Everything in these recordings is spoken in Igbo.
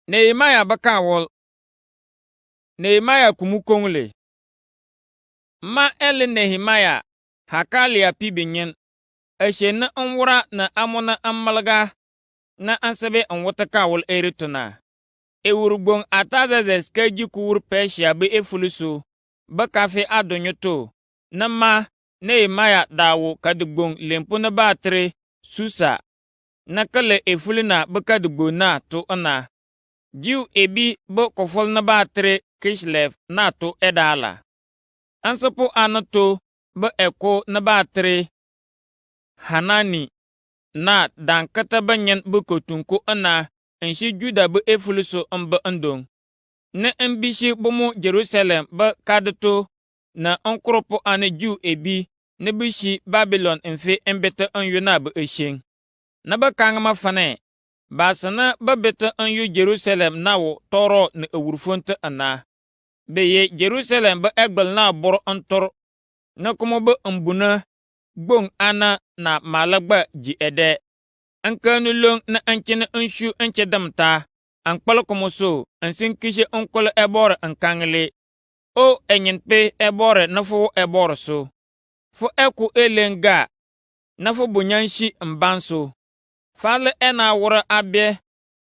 Nehemia baka wol. Nehemia kumu kongle. Ma ele Nehemia hakalia pibinyen. Ashe na nwura na amuna amalga na ansabe anwata kawol erituna. Ewurgbon Atazazes keji kuwur Persia be efulusu. Ba kafe adonyoto. Na ma Nehemia dawo kadigbon lempo na batre Susa. Na kale efulina bakadigbo na to ana. Jiu ebi bo kofol na batre Kislev na to edala. Ansapo anato ba eko na batre Hanani na dankata banyan bukotunko ana enshi Juda bu efuluso amba andong. Na embishi bomo Jerusalem ba kadato na onkropo ane Jiu ebi na bishi Babylon enfe embeta anyo na ba esheng. Na ba kangama fane basana ba beta anyo Jerusalem nawo toro na ewurfonte ana. Beye Jerusalem ba egbal na bor antor na kuma ba ambuna gbong ana na malagba ji ede. Ankanu long na ankene anshu anche damta. Ankpal komoso ansin kishe onkole ebore ankangle. O enyenpe ebore na fu ebore so. Fu eku elenga na fu bunyanshi mbanso. Fale ena wura abie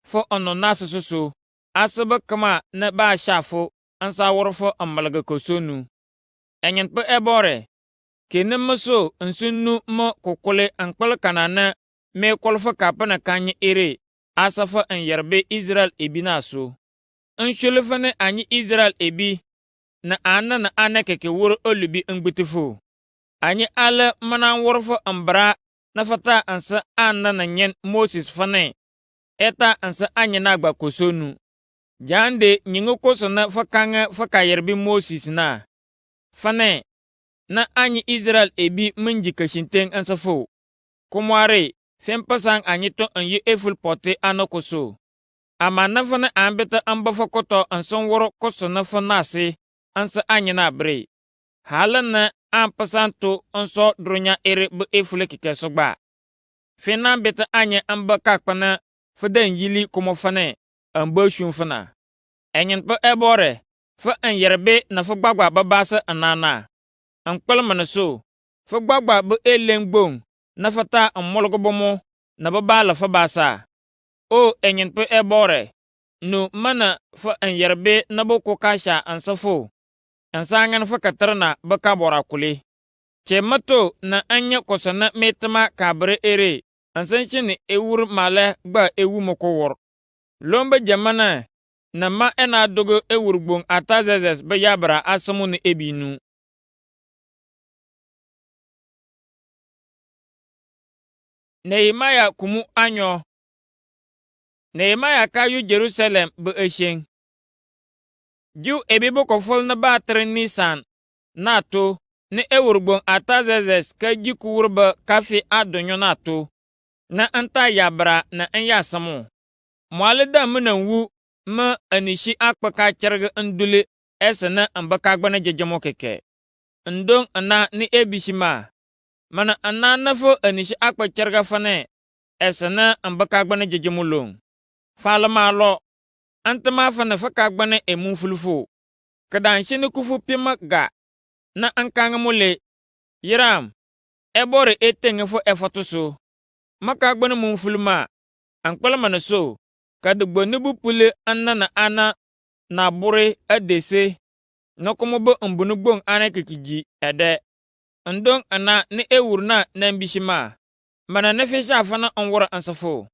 fu ono nasu so. Asaba kama na ba shafu ansa wura fu amalga kosonu. Enyenpe ebore kene maso nsunu mo kokole ankpal kanana me kolfa kapana kanye ere asafa an yarbe Israel ebi na so. Nshulfane anyi Israel ebi na ana keke wur olubi ngbitifo. Anyi ala manan wurfo ambra na fata ansa ana na nyen Moses fane. Eta ansa anya na gba kosonu. Jande nyingo koso na fakanga faka yarbe Moses na. Fane na anyi Israel ebi minji kashinteng ansafo. Kumware fempasang anyi to anyi eful pote anokoso. Ama nafana ambeta ambafa koto anson woro koso nafanase ansa anyi na bre. Hala na ampasanto anso dronya ere be efule kikesogba. Fena beta anyi amba kakpana fadan yili kumofane amba shunfana. Enyen pa ebore fa an yerbe na fa gbagba babasa anana. Ankpal manaso fa gbagba be elengbong na fata amolgo bomo na babala fa basa. O enyen pe ebore no mana fa an yerbe na boko kasha ansafo. Ansangan fa katarna baka bora kule. Che mato na anya kosana metama kabre ere. Ansanshini ewur male gba ewu moko wor. Lomba jamana na ma ena dogo ewurgbong Atazazes ba yabra asamu na ebinu. Nehemia kumu anyo. Nehemia kayu Jerusalem be esheng. Jiu ebibo kofol na batre Nisan na to ne ewurgbong Atazazes ka jiku wurba kafi adonyo na to. Na anta yabra na enyasamu. Mwalida munan wu ma anishi akpaka charga ndule esana ambaka gbana jejamo keke. Ndong ana ni ebishima. Mana ana nafo anishi akpa charga fane esana ambaka gbana jejamulong. Fala malo antama fana faka gbana emunfulfo. Kadan shini kufu pima ga na ankanga mule yiram ebore etengefo efotuso. Maka gbana munfulma ankpala manaso kadigbo nubu pule anna ana na bure adese na kumobo mbunugbong ana kikiji ede. Ndong ana ni ewurna na mbishima. Mana nefisha afana onwora ansafo.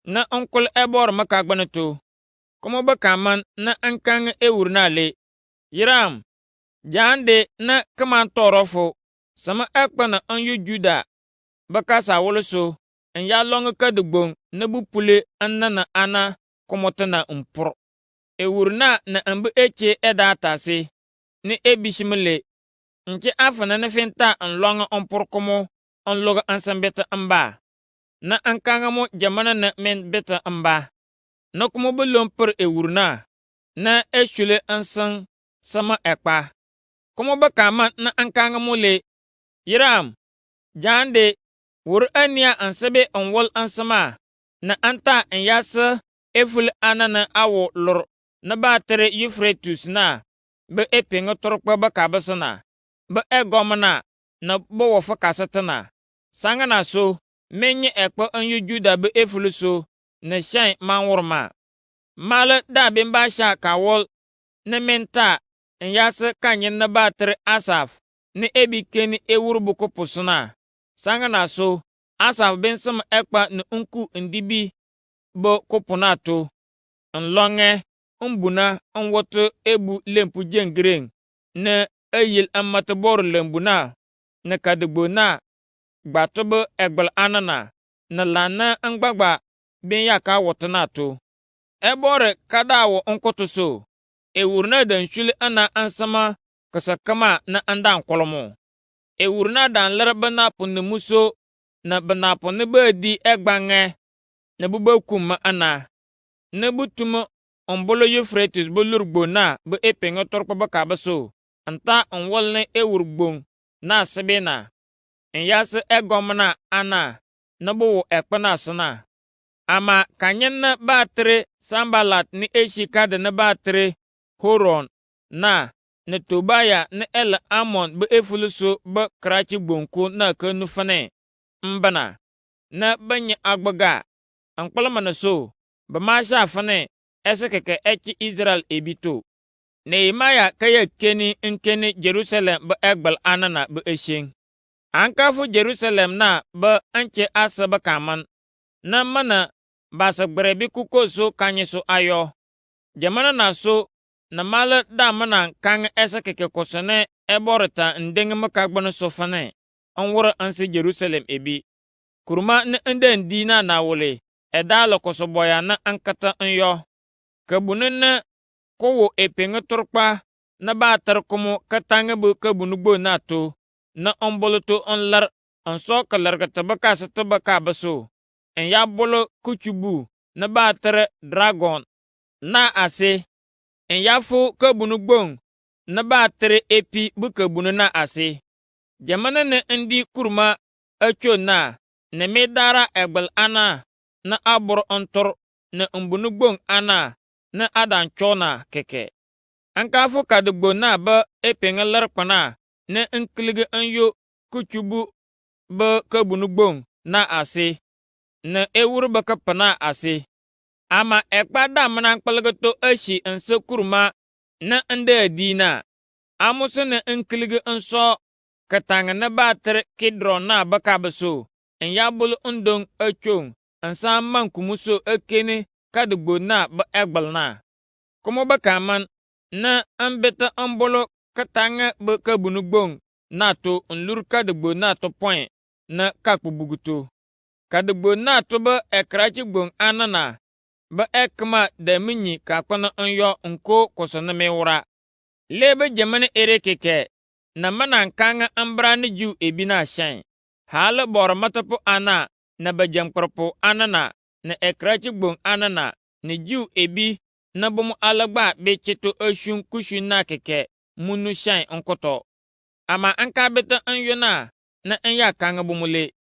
Na onkol ebor maka gbana to. Kumobo kaman na ankanga ewurna le. Yiram jande na kaman torofo. Sama akpana anyu Juda baka sa woloso. En ya long kadigbong nubu pule anna ana komotana mpur. Ewurna na ambu eche edatase ni ebishimile. Nche afana na fenta an longa ompur komo an loga ansambeta amba. Na ankanga mo jamana na men beta amba. Na kumo belompur ewurna na eshule ansang sama ekpa. Kumo bakama na ankanga mo le. Yiram jande wur ania ansabe anwol ansama na anta en yasa eful ana na awo lor na ba tere Euphrates na be epiŋ torkpa be kabesna be egomna na be wofa kasetna sangana so menye ekpa anyu Juda be eful so na shan manwurma male da bin ba sha kawol na menta n yase kanyin na ba tere Asaf na ebikeni ewur buku pusuna sangana so Asaf bin sim ekpa na unku ndibi bo kupuna to nlonge mbuna nwoto ebu lempu jengreng na eyil amata bor lembuna na kadigbo na gbatobe egbel anana na lana ngbagba bin yaka wotana to ebore kadawo nkotuso ewurna dan shuli ana ansama kasakama na andan kolomo ewurna dan lerbana punne muso na banapo ne bedi egbange na bubakum ana na butumo ombolo Euphrates bulur gbona be epengo torpo ba kabaso anta onwolne ewur gbon na sebena nyase egomna ana na bu ekpana sna ama kanyen na batre Sambalat ni eshika de na batre Horon na Tobaya na El Amon be efuluso be krachi gbonko na kanufane mbana na banye agbaga ankpalmana so ba masha fane esekeke echi Israel ebito Nehemia kaya keni nkeni Jerusalem be egbel anana be esheng ankafu Jerusalem na be anche asa be kaman na mana basa gberebi kuko so kanyi so ayo jamana na so na mala da mana kang esekeke kosone eborita ndenge makagbana so fane onwura ansi Jerusalem ebi kurma na nden dina na wole edalo kosoboya na ankata nyo kabunu na kowo epenga turkpa na batar kumu katanga bu kabunu gbo na to na omboloto onlar onso kalarga tabaka sa tabaka baso en ya bolo kuchubu na batar dragon na ase en ya fu kabunu gbon na batar epi bu kabunu na ase jamana na ndi kurma acho na medara egbel ana na abur ontor na mbunu gbon ana na adan chona keke ankafu kadigbo na ba epenga larpana na nklige anyo kuchubu ba kabunu gbon na ase na ewur ba kapana ase ama ekpa da mana nkpalgato ashi nse kurma na nda dina amusu na nklige nso katanga na bater Kidron na bakabaso en yabul undong achong ansa man kumuso akene kadigbo na ba egbal na kuma bakaman na ambeta ambolo katanga ba kabunu gbong na to nlur kadigbo na to point na kakbubuguto kadigbo na to ba ekrachi gbong anana ba ekma da minyi kakwana nyo nko kosona mewura lebe jamane erekeke na manan kanga ambrani ju ebina shan hala bor matapo ana na bajamkorpo anana na ekrachi gbong anana na ju ebi na bomu alagba be cheto ashun kushun na keke munu shan onkoto ama anka beta anyona na anya kanga bomule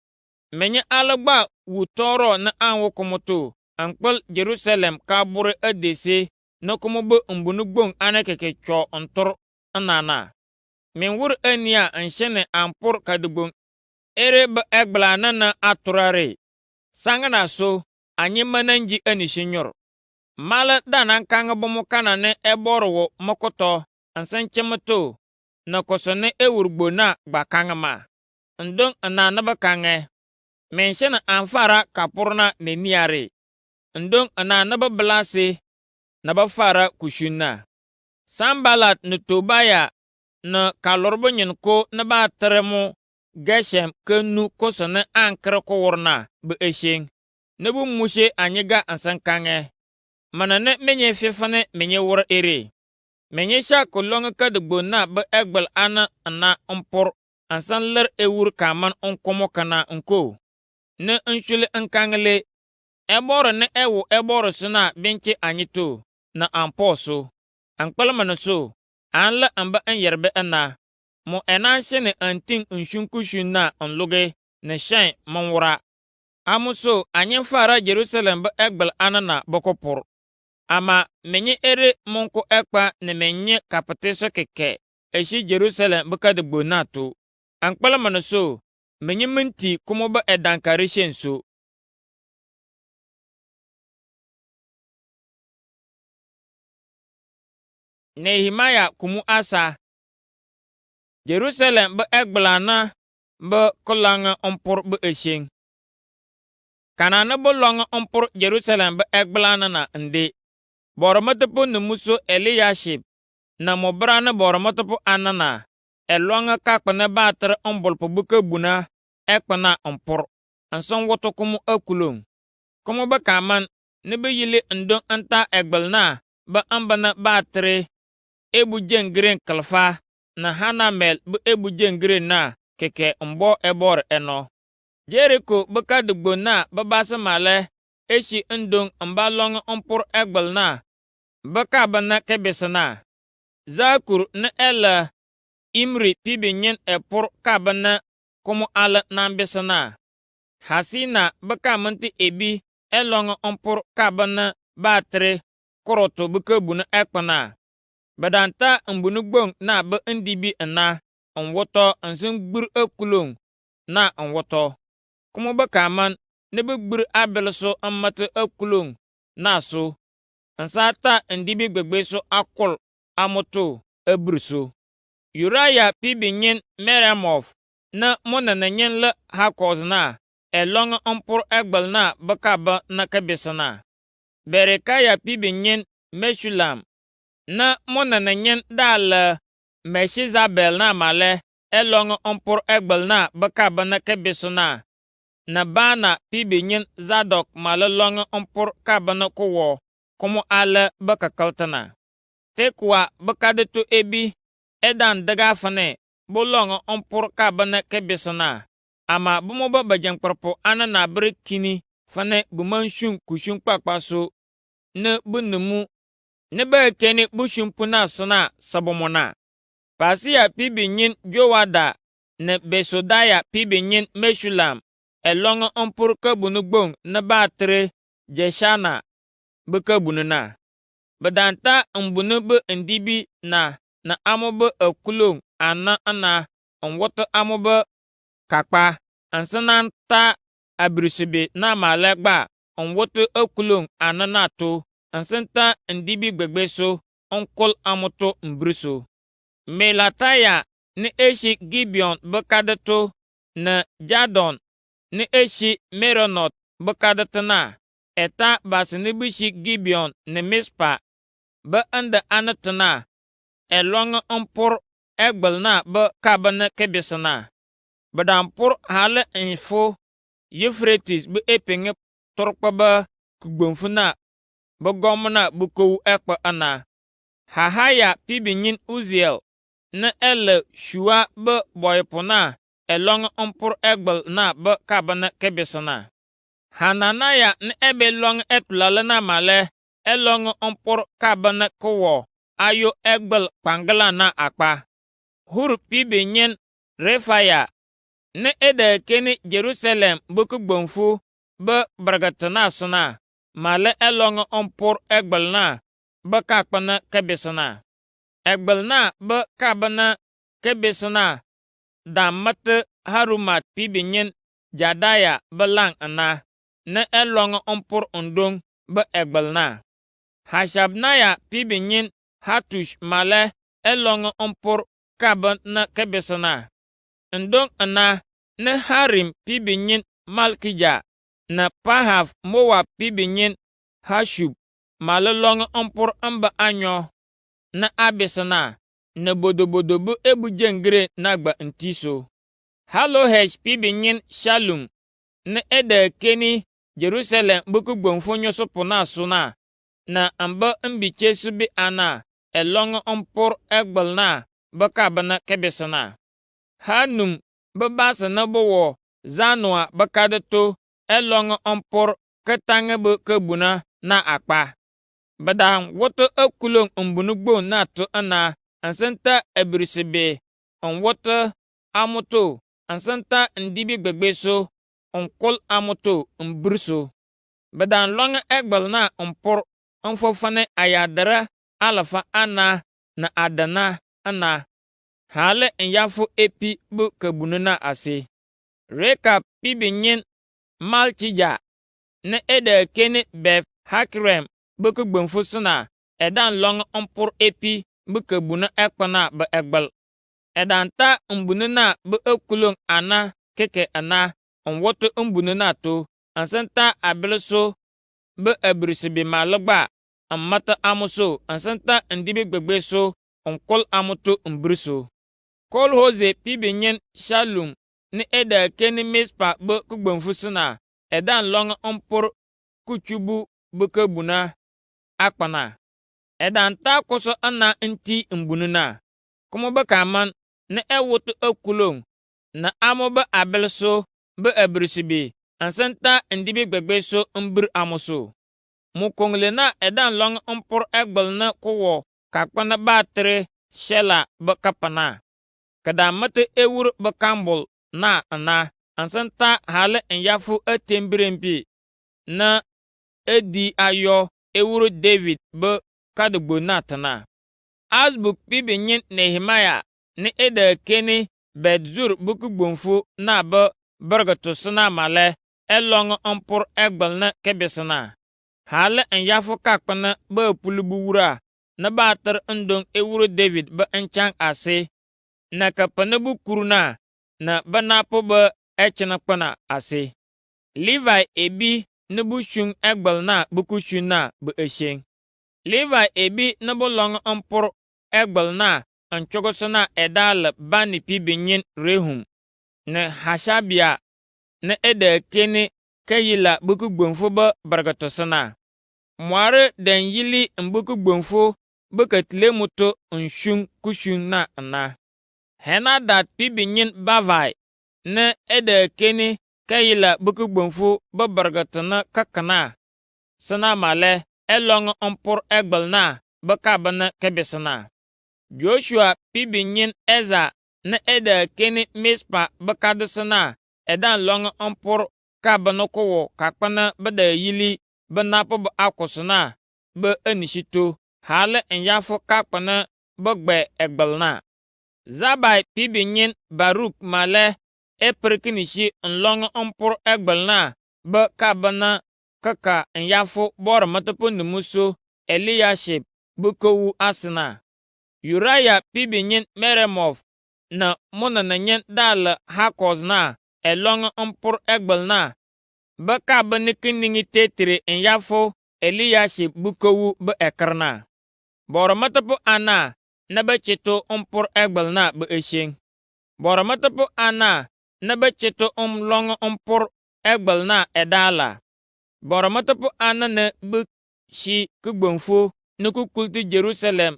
menye alagba wutoro na anwo komoto ankpal Jerusalem kabure adese na komobo mbunu gbong ana keke cho ontor anana min wur ania anshene ampur kadugbong ere ba egblana na aturare sangana so anyi mananji anishinyor mala danan kanga bomo kana ne eborwo mokoto ansan chemato na kosone ewurgbo na bakanga ma ndong anana bakange menshena anfara kapurna ne niare ndong anana bablase na bafara kushuna Sambalat na Tobaya na kalorbo nyin ko na ba teremo Geshem kenu kosone ankre ko worna be esheng ne bu mushe anyiga ansan kange mana ne menye fefane menye wor ere menye sha kolonga kadigbo na be egbel ana ompor ansan ler ewur kaman onkomo kana onko ne nshule nkangle eboro ne ewu eboro suna binchi anyito na amposo ankpalmana so anla amba anyerbe ana mo enan shene anting nshunkushun na onluge ne shan manwura Amuso anyen fara Jerusalem be egbel anana bokopur. Ama menye ere monko ekpa ne menye kapete so keke eshi Jerusalem beka de gbonato. Ankpala manaso menye minti kumo be edankari shenso. Nehemia kumu Asa. Jerusalem be egbelana be kolanga ompur be esheng. Kanana be longa ompur Jerusalem be egbelana na nde. Boromotopo numuso Eliashib na mobrana boromotopo anana. Elonga kakpana batere ombolpo buke buna ekpana ompur. Anson woto kumu akulong. Kumu be kaman ne be yili ndong anta egbelna be ambana batere ebu jengren kalfa na Hanamel be ebu jengren na keke mbo ebor eno. Jericho beka dugbo na babasa male eshi ndong mbalong ompur egbel na beka bana kebesana. Zakur na ela Imri pibinyen epur kabana kumu ala nambesana. Hasina beka manti ebi elong ompur kabana batre koroto beka buna ekpana. Badanta mbunu gbong na be ndibi na onwoto ansin gbur ekulong na onwoto. Kumu beka man ne be gbur abelso amate ekulong na so. Ansata ndibi gbegbe so akol amoto eburso. Uraya pibinyen Meremoth na mona na nyen le hakoz na elong ompur egbel na bekaba na kebesana. Berekaya pibinyen Meshulam na mona na nyen dal Meshizabel na male elong ompur egbel na bekaba na kebesana. Na bana pibinyen Zadok male long ompur kabana kuwo kumu ale bekakaltana. Tekwa bekadetu ebi edan daga fane bolong ompur kabana kebesana. Ama bumoba bajangparpo anana kini fane bumanshun kushun kpakpaso ne bunumu ne be keni bushumpuna sona sabomona. Pasia pibinyin Jowada ne Besodaya pibinyin Meshulam elong ompur kabunugbong ne batre Jeshana bekabununa. Bedanta mbunu be ndibi na amobe ekulong ana onwoto amobe kakpa ansanan ta abirisibe na malegba onwoto ekulong ana to ansanta ndibi gbegbeso onkol amoto mbriso. Melataya ne eshi Gibeon bekadeto na Jadon ne eshi Meronot bekadetana. Eta basinibishi Gibeon ne Mispa be ande anatana elong ompur egbel na be kabana kebesana. Badampur hale info Euphrates be epenge torpa be kugbonfuna be gomna bukou ekpa ana. Hahaya pibinyin Uziel na ele Shua be boypona elong ompur egbel na be kabana kebesana. Hananaya na ebe long etulale na male elong ompur kabana kuwo ayo egbel pangala na akpa. Hur pibinyen Refaya na ede keni Jerusalem buku gbonfu be bragatana sona male elong ompur egbel na be kakpana kebesana. Egbel na be kabana kebesana damate Harumat pibinyen Jadaya belang ana na elong ompur undong be egbel na. Hashabnaya pibinyin Hatush male elong ompur kabana kebesana. Ndong ana na Harim pibinyin Malkija na Pahav Moab pibinyin Hashub male long ompur amba anyo na abesana na bodobodo bu ebu jengre nagba ntiso. Halohesh pibinyin Shalum na ede keni Jerusalem buku gbonfonyo sopona suna na amba mbiche subi ana elong ompur egbel na bekabana kebesana. Hanum bebasa na bowo Zanoa bekadeto elong ompur ketange be kebuna na akpa. Badang woto ekulong mbunugbo na to ana ansanta ebirisibe on woto amoto ansanta ndibi gbegbeso onkol amoto mbriso. Bedan long egbel na mpor mfofane ayadara alafa ana na adana ana. Hale nyafo epi bu kabununa ase. Rekab pibinyin Malchija ne ede kene Beth Hakerem bu kugbonfu suna edan long mpor epi bu kabuna ekpana be egbel. Edan ta mbununa bu ekulong ana keke ana onwoto mbununa to ansenta abelso be ebrisibi malagba amata amuso ansenta ndibi gbegbe so onkol amuto mbriso. Kol hoze pibinyin Shalum ni eda keni Mispa be kugbonfu suna edan long mpor kuchubu be kabuna akpana. Edan ta koso ana nti mbununa kuma be kaman ne ewoto ekulong na amo be abelso be ebrisibi ansenta ndibi gbegbe so mbir amuso. Mukongle na edan long mpor egbel na kuwo kakpana batre Shela be kapana. Kada mate ewur be kambul na ana ansenta hale nyafu etembirempi na edi ayo ewur David be kadugbo na tana. Azbuk pibinyin Nehemaya ni ede keni Bedzur buku gbonfu na be bergetusuna male elong mpor egbel na kebisana. Hale nyafu kakpana be pulubu wura na bater ndong ewur David be enchang ase. Na kapana bu kuruna na banapo be echena kpana ase. Levi ebi ne bu shung egbel na buku shung na be esheng. Levi ebi ne bu long mpor egbel na anchogosana edal bani pibinyin Rehum ne Hashabia ne ede keni kayila buku gbonfu be bargatosana. Mware den yili mbuku gbonfu bekatile muto nshung kushung na ana. Henadad pibinyin Bavai ne ede keni kayila buku gbonfu be bargatona kakana. Sana male elong mpor egbel na bekabana kebisana. Joshua pibinyin Eza ne ede keni Mispa bekadesana edan long mpor kabana kowo kakpana beda yili benapo be akusuna be enishito hale nyafo kakpana begbe egbelna. Zabai pibinyin Baruk male eperkinishi nlong mpor egbelna be kabana kaka nyafo bor matapo numuso Eliashib bukowu asina. Uraya pibinyin Meremoth na monananyen dal Hakozna elong mpor egbelna be kabana kiningi tetere nyafo Eliashib bukowu be ekrna. Bor matapo ana na be chito mpor egbelna be esheng. Bor matapo ana na be chito long mpor egbelna edala. Bor matapo ana na be shi kugbonfu ne kukulti Jerusalem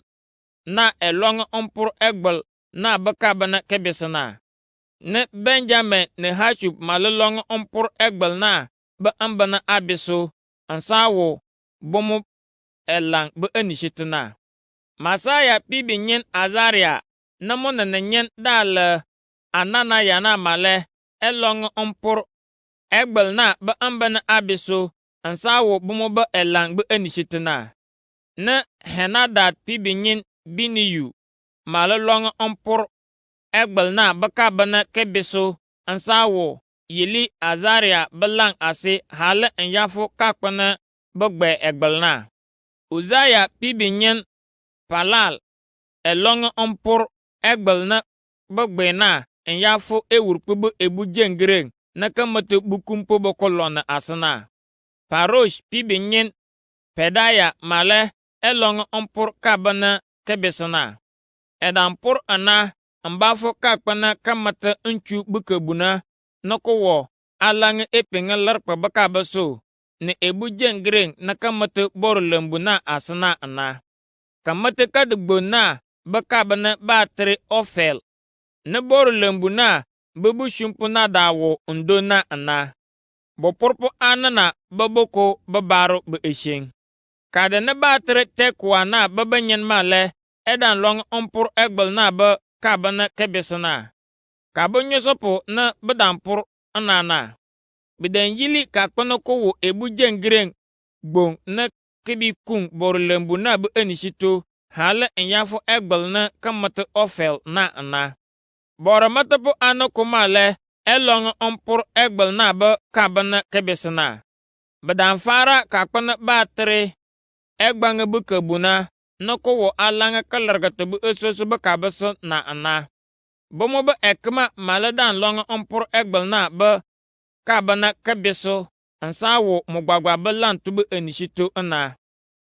na elong mpor egbel na bekabana kebisana. Ne Benjamin ne Hashub malolong mpor egbel na be ambana abiso ansawo bomo elang be enishitna. Masaya pibinyin Azaria na monananyen dal Ananaya na male elong mpor egbel na be ambana abiso ansawo bomo be elang be enishitna. Ne Henadad pibinyin Biniyu malolong mpor egbel na bekabana kebiso ansawo yili Azaria belang ase hale nyafo kakpana begbe egbel na. Uzaya pibinyin Palal elong mpor egbel na begbe na nyafo ewurkpebe ebu jengreng na kamate bukumpo bokolona asana. Parosh pibinyin Pedaya male elong mpor kabana kebisana. Edampor ana mbafo kakpana kamata nchu bukabuna nakowo alang epenge larpa bakabaso ne ebu jengreng na kamata bor lembu na asana ana. Kamata kadugbo na bakabana batre Ofel ne bor lembu na bebu shumpu na dawo undo na ana. Boporpo anana baboko babaro be esheng. Kada ne batre tekwa na babanyen male edan long mpor egbel na be kabana kebisana. Kabonyosopo na bedampor anana. Biden yili ka kpana ko wo ebu jengreng gbong na kibi kung bor lembu na bu enishito hala enyafo egbel na kamata ofel na ana. Bora matapo ano kumale elong ompur egbel na ba kabana kebesana. Badan fara ka kpana ba tre egbanga bu kabuna na ko wo alanga kalargata bu esoso ba kabasa na ana. Bomo ba ekma maladan long ompur egbel na ba kabana kebeso ansa wo mugbagba ba lantu bu enishito ana.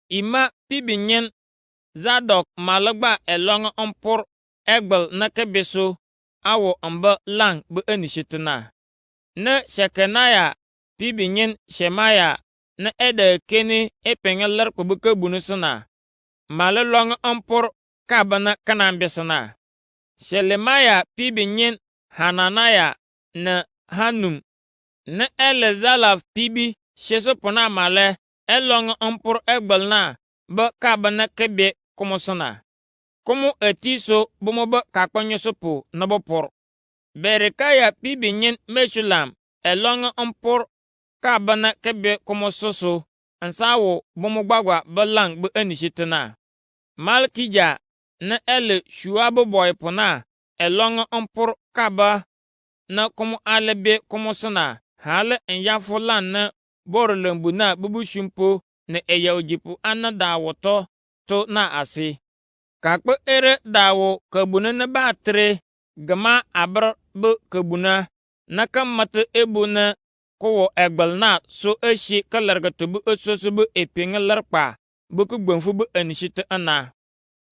Ima pibinyen Zadok malagba elong ompur egbel na kebeso awo amba lang bu enishitna. Na Shekanaya pibinyen Shemaya na eda keni epengelar kubuka bunusana. Malalong ompur kabana kanambesana. Shelemaya pibinyen Hananaya na Hanum na Elezalaf pibi shesopona male elong ompur egbel na ba kabana kebe kumosana. Kumu etiso bumo ba kakpanyosopo na bopor. Berekaya pibinyen Meshulam elong ompur kabana kebe kumososo ansawo bumo gbagwa balang bu enishitana. Malkija na ele shuabu boy pona elong ompur kaba na kumu alebe kumosana hala enyafulan na borlembu na bubu shumpo na eyaujipu ana dawoto to na asi. Kakpe ere dawo kabuna na batre gama abr bu kabuna na kamata ebu na kowo egbel na so eshi kalargatu bu esoso bu epengelarpa bu kugbonfu bu enishite ana.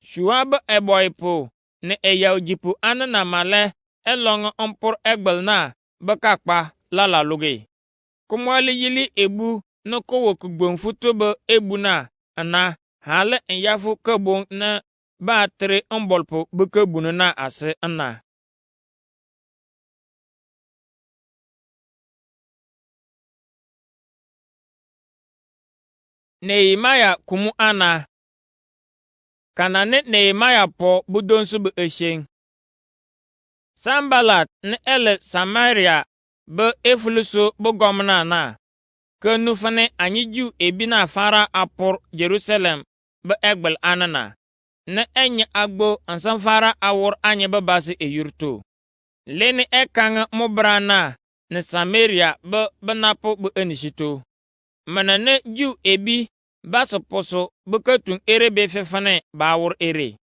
Shuab eboipo na eyaujipu ana na male elong ompur egbel na bakakpa lala lugi. Kumwali yili ebu na kowo kugbonfu to bu ebu na ana hala enyafu kabon na ba tre ombolpo buke bunu na ase ana. Nehemaya kumu ana. Kanane Nehemaya po budonsu bu esheng. Sambalat na ele Samaria bu efuluso bu gomna na. Ke nufane anyiju ebina fara apur Jerusalem bu egbel anana. Na enye agbo ansan fara awur anye babasi eyurto. Leni ekanga mubrana na Samaria bu banapo bu enishito. Mana ne ju ebi baso poso bu ketun ere be fefane bawur ere.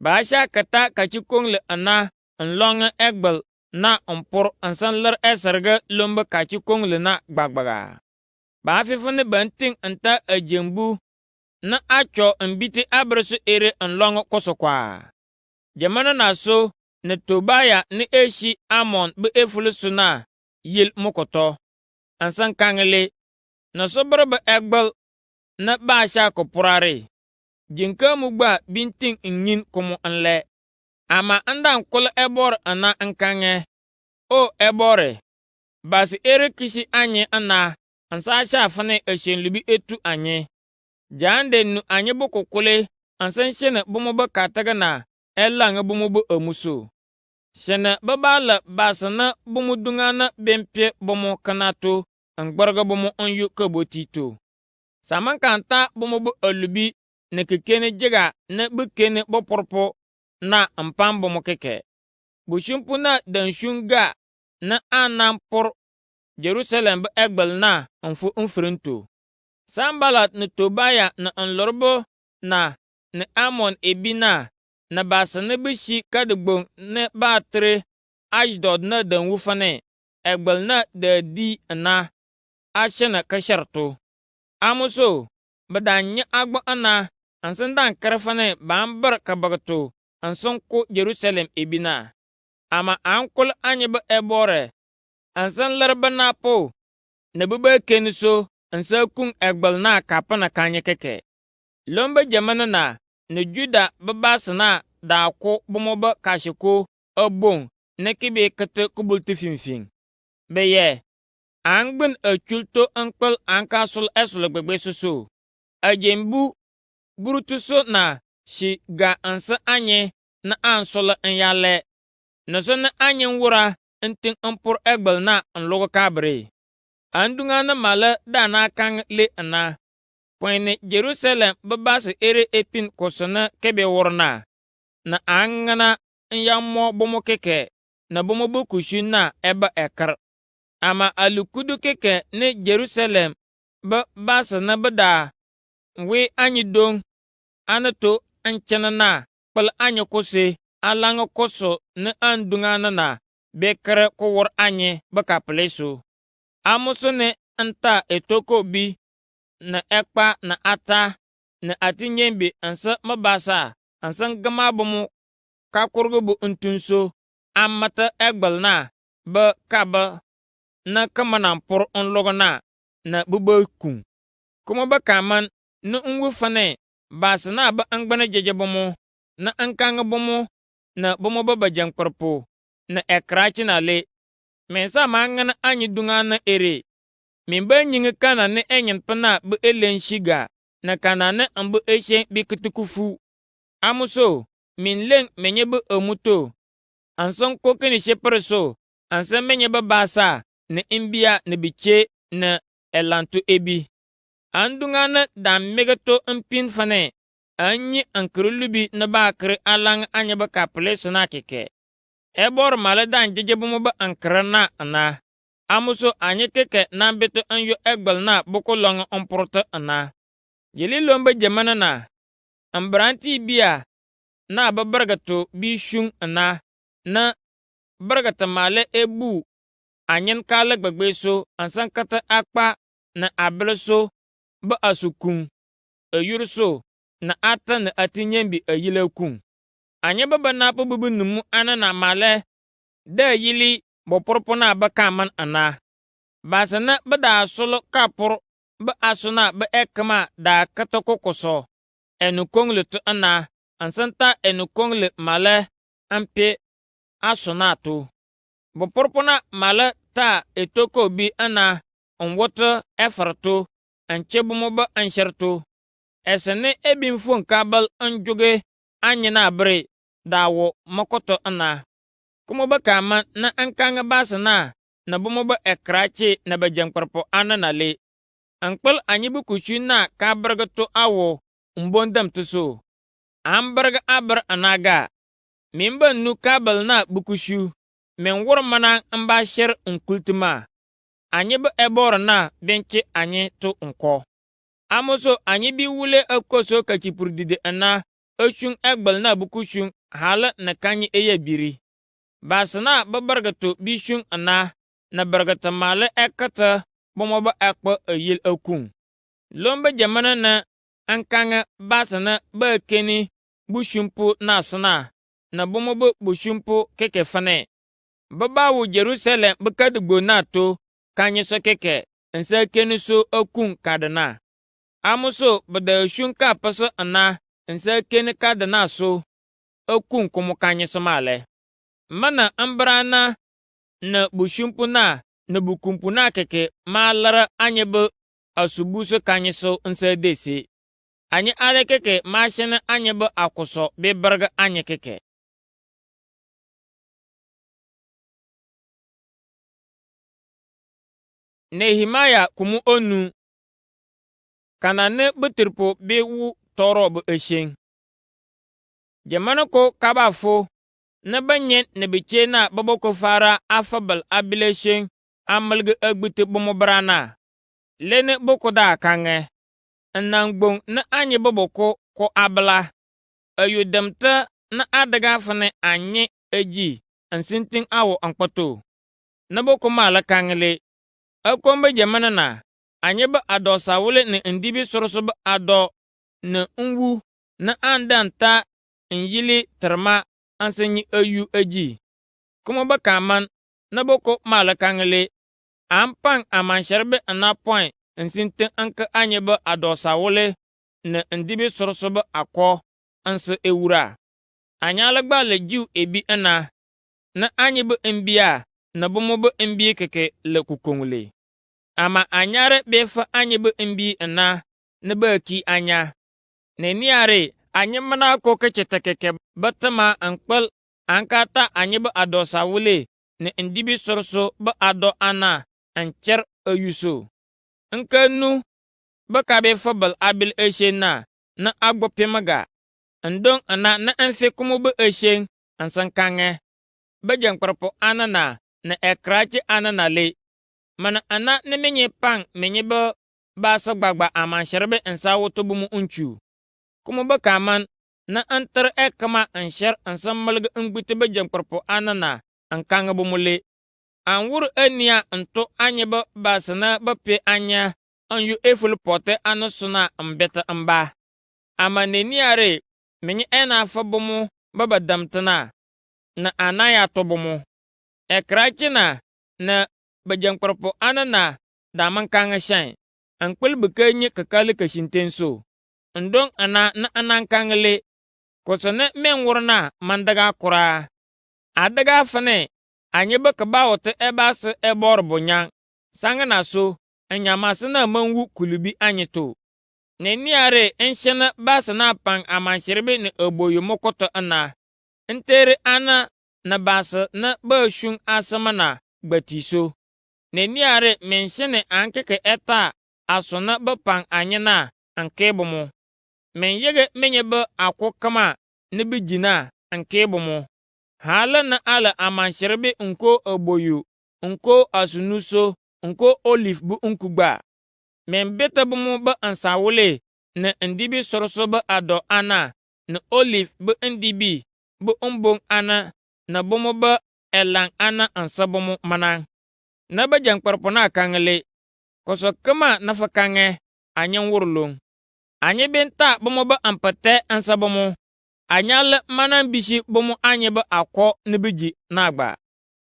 Basha kata kachikong le ana nlonga egbel na ompur ansan ler eserga lomba kachikong le na gbagbaga. Ba fefane banting anta ajembu na acho mbiti abresu ere nlongo kosokwa. Jamana na so na Tobaya ni eshi Amon bu efulusu na yil mukoto. Ansan kangele na sobraba egbel na basha kopurare. Jinka mugba binting ngin kumu nle. Ama andan kula ebor ana nkange. O ebore. Basi ere kishi anye ana ansa shafane eshen lubi etu anye. Jande nu anye buku kule ansan shene bumu ba kataga na elang bumu bu omuso. Shene babala basana bumu dungana bempye bumu kanato angbarga bumu onyu kabotito. Saman kanta bumu bu olubi na kekene jega na bukene boporpo na ampam bumu keke. Bushumpu na danshunga na anampur Jerusalem bu egbel na mfrento. Sambalat na Tobaya na nlorbo na Amon ebina na basana bishi kadugbong na batre Ashdod na dan wufane egbel na da di na ashana kasharto. Amuso badanya agba ana ansan dan karfane bambar kabagato ansan ko Jerusalem ebina. Ama ankul anyeba ebore ansan larba na po na bube keniso ansa kung egbel na kapana kanye keke. Lomba jamana na Juda babasana da ko bumoba kashiko abong na kibe kate kubulti finfin. Beye angbin achulto ankpel ankasul esul gbegbe susu. Ajembu burutuso na shi ga ansa anye na ansola nyale. Naso na anye wura nting ampur egbel na nlogo kabre. Andungana mala dana kang le ana. Pwene Jerusalem babas ere epin kosona kebe worna. Na angana nyamo bomo keke na bomo bukushu na eba ekar. Ama alukudu keke ne Jerusalem ba basa na bada. We anyi dong anato anchana na pal anyi kose alanga koso na andungana na bekere ko wor anyi baka pleso. Amuso ne anta etoko bi na ekpa na ata na atinyembe ansa mabasa ansan gama bomu kakurgo bu untunso amata egbal na ba kaba na kamanan por onlogona na buba kun. Kuma ba kaman na unwu fane basa na ba angbana jeje bomu na ankanga bomu na bomu ba jankwarpo na ekrachi na le. Mensa mangana anyi dunga na ere. Min ba nyinga kana ne enyen pana bu elen shiga na kana ne ambu eshen bi kutukufu. Amuso min leng menye bu omuto. Anson kokeni shepreso ansan menye ba basa na imbia na biche na elantu ebi. Andunga na dan megato mpin fane. Anyi ankrulubi na bakre alang anya ba kapleso na keke. Ebor mala dan jejebumo ba ankrana ana. Amuso anye keke na beto anyo egbal na boko long omporta ana. Jeli lomba jamana na. Ambranti bia na ba bargato bi shung ana. Na bargata male ebu. Anyen kala gbagbeso ansan kata akpa na ableso ba asukun. Ayurso na ata na atinyembi ayile kun. Anye baba na po bubu numu ana na male. Da yili boporpo na ba kaman ana. Basa na ba da solo kapur ba asuna ba ekma da katoko koso. Enu kongle tu ana. Ansanta enu kongle male ampe asuna tu. Boporpo na male ta etoko bi ana. Onwoto efarto. Anchebumo ba ansharto. Esene ebin fun kabal anjuge anyina bre dawo makoto ana. Kuma ba kama na ankanga basa na bomo ba ekrache na ba jankwarpo ana na le. Ankpal anyibu kushu na ka bargato awo mbondam tuso. Ambarga abar anaga. Mimba nu kabal na bukushu. Men wur mana amba sher unkultuma. Anyibu ebor na benche anyi tu unko. Amuso anyi bi wule akoso kachipurdide ana. Oshun egbal na bukushun hala na kanyi eye biri. Basana ba bargato bishun ana na bargata male ekata bomo ba ekpa ayil akun. Lomba jamana na ankanga basana ba keni bushumpu nasana na bomo ba bushumpu keke fane. Babawu Jerusalem bakadugbo na to kanyi so keke nsa keni so akun kadana. Amuso bada shun ka paso ana nsa keni kadana so akun kumu kanyi so male. Mana ambrana na bushumpu na bukumpu na keke malara anye bu asubuso kanyiso nsa desi. Anye ale keke mashene anye bu akuso be barga anye keke. Nehemaya kumu onu. Kana ne butirpo be wu toro bu eshen. Jamana ko kabafo. Na banyen na biche na baboko fara afabal abileshen amalga agbite bomo brana. Lene boko da kange. Nangbong na anye baboko ko abla. Ayudamta na adaga fane anye eji ansinting awo ankpato. Na boko mala kangele. Akomba jamana na. Anye ba ado sawule ne ndibi soroso ba ado na nwu na andanta nyili terma ansenyi ayu aji. Kuma ba kaman na boko mala kangele. Ampang amansharbe ana point nsinten anka anye ba adosa wole na ndibi sorosoba akọ anse ewura. Anyala gba le jiw ebi ana na anye ba mbia na bomo ba mbi keke le kukongle. Ama anyare befa anye ba mbi ana na ba ki anya. Ne niare anye mana ko kechete keke batama ankpal ankata anye ba adosa wole ne ndibi soroso ba ado ana ancher ayuso. Nke nu bɛ ka bɛ fɔbɛl abil eshen na agbo pemaga. Ndong ana na enfe kumu bɛ eshen ansan kange. Bɛ jɛnkpɛrɛpɔ ana na ekrachi ana na le. Mana ana ne menye pang menye bɛ baasa gbagba aman sherbe ensa woto bumu unchu. Kumu bɛ kaman na antar ekama ansher ansan malga ngbite bɛ jɛnkpɛrɛpɔ ana na ankange bumu le. An wur enia nto anye bɛ baasa na bɛ pe anya an yu eful pote anu suna mbeta mba. Ama neniare menye ena fa bumu bɛ damtana na anaya to bumu. Ekrachi na bajangparpo anana daman kanga shan. An kpel bukenye kakali kashintenso. Ndong ana na anan kangle. Kosane men wurna mandaga kura. Adaga fane anye baka bawote ebas ebor bonyang. Sanga na so anyamasana manwu kulubi anyeto. Neniare enshena basa na pang amanshirbe ni oboyo mokoto ana. Ntere ana na basa na bashung asamana gbatiso. Neniare menshene ankeke eta asona bapang anyana ankebomo. Men yege menye ba ako kama nibi jina ankebomo. Hala na ala amanshirbe unko oboyo, unko asunuso, unko olive bu unkugba. Men beta bumu ba ansawule na ndibi soroso ba ado ana na olive bu ndibi bu umbong ana na bumu ba elang ana ansabumu manang. Na ba jangparpo na kangle. Koso kama na fa kange anyan wurlong. Anye benta bumu ba ampate ansabumu. Anyal manan bishi bumu anye ba ako nibiji nagba.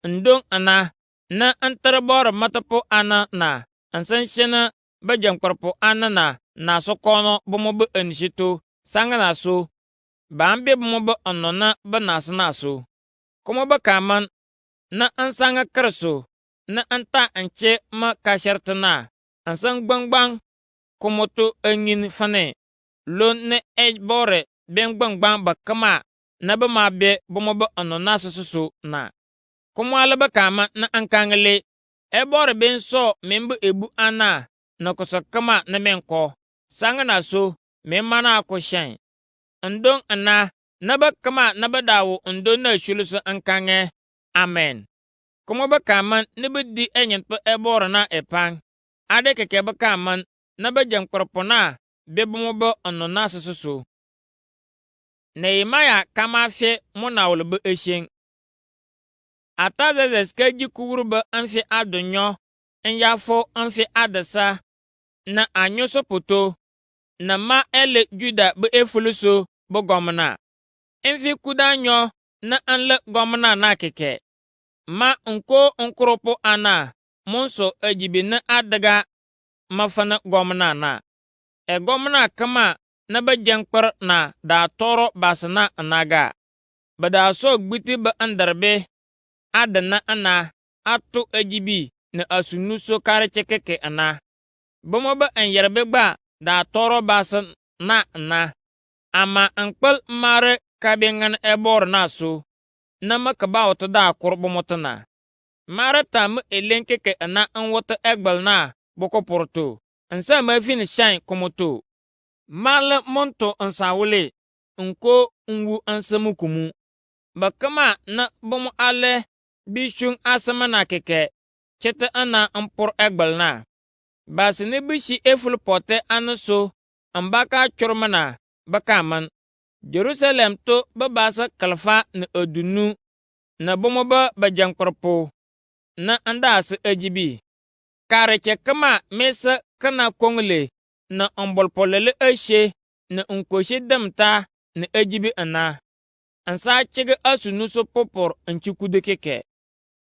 Ndong ana na antarbor matapo ana na ansan shena ba jangparpo ana na so kono bumu ba enshito sanga na so. Ba ambe bumu ba onona ba nasna so. Kuma ba kaman na ansanga kerso. Na anta anche ma kashartana ansan gbangbang komoto engin fane lon ne ejbore ben gbangbang bakama na ba ma be bomo ba anona susu na kuma ala ba kama na ankangle ebore ben so membu ebu ana na kosakama na menko sanga na so memana ko shan andong ana na ba kama na ba dawo ndo na shulusu ankange amen. Kuma ba kaman ni ba di enyen pa ebora na epang. Ade keke ba kaman na ba jangkwarpo na bebo ba ono na susu. Nehemia kama fe munawul ba eshen. Atazazes ka ji kuwuru ba anfe adonyo enyafo anfe adasa na anyoso poto na ma ele juda ba efuluso ba gomna. Enfi kudanyo na anle gomna na keke. Ma nko nkropo ana monso ejibi na adaga mafana gomna na. E gomna kama na ba jankpar na da toro basana anaga. Ba da so gbiti ba andarbe adana ana atu ejibi na asunu so kare chekeke ana. Bomo ba anyerbe gba da toro basan na ana. Ama ankpal mare kabengan ebor na so. Na makaba wata da kurbo motana. Mara tam elenke ke ana an wata egbal na boko porto. Ansa mafin shine komoto. Mala monto ansa wule. Nko nwu ansamu kumu. Bakama na bomo ale bishung asama na keke. Chete ana ampor egbal na. Basine bishi eful pote anaso. Ambaka chormana bakaman. Jerusalem to babasa kalfa na odunu na bomo ba bajangparpo na andas ejibi. Kareche kama mesa kana kongle na ombolpolele eshe na unkoshe damta na ejibi ana. Ansa chege asunu so popor anchikude keke.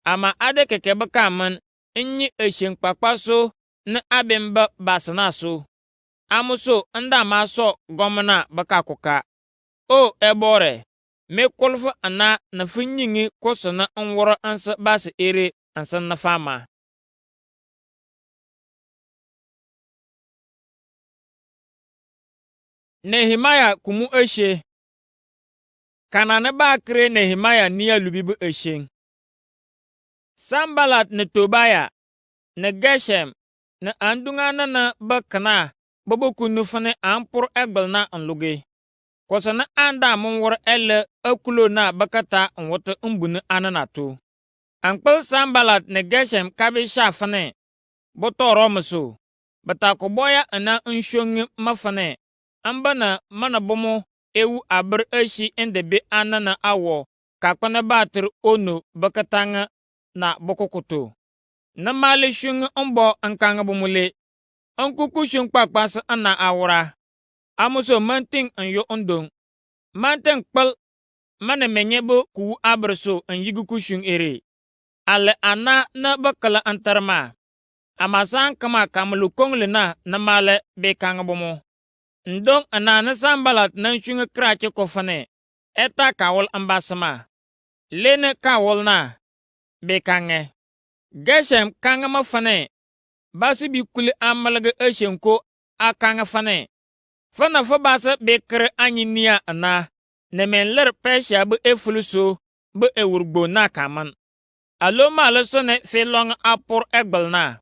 Ama ade keke bakaman inyi eshen kpakpaso na abemba basana so. Amuso anda maso gomna bakakoka. O ebore, me kolfa ana na finyingi koso na nworo ansa basa ere ansa na fama. Nehemia kumu eshe. Kanane ba kre Nehemia niya lubibu eshe. Sambalat ne Tobaya ne Geshem ne andungana na bakana babokunu fane ampur egbel na anluge kosa na anda monwor ele akulo na bakata anwote umbunu anana tu ankpel Sambalat ne Geshem kabi shafane botoro musu batakoboya ana unshongi mafane ambana mana bomo ewu abr eshi endebe anana awo kakpana batir ono bakatanga na bokokoto na mali shung umbo ankanga bumule ankuku shung kpakpas ana awra amuso manting anyo ondong manting kpal mana menyebo ku abrso anyigu kushung ere ale ana na bakala antarma amasan kama kamlu kongle na male be kanga bomo ndong ana na Sambalat nan shung krache kofane eta kawol ambasama lene kawol na be kange Geshem kanga mafane basi bi kuli amalga eshenko akanga fane fana fa basa be kre anyi niya ana ne men ler pesha bu efuluso bu ewurgbo na kaman alo mala sone fe long apor egbel na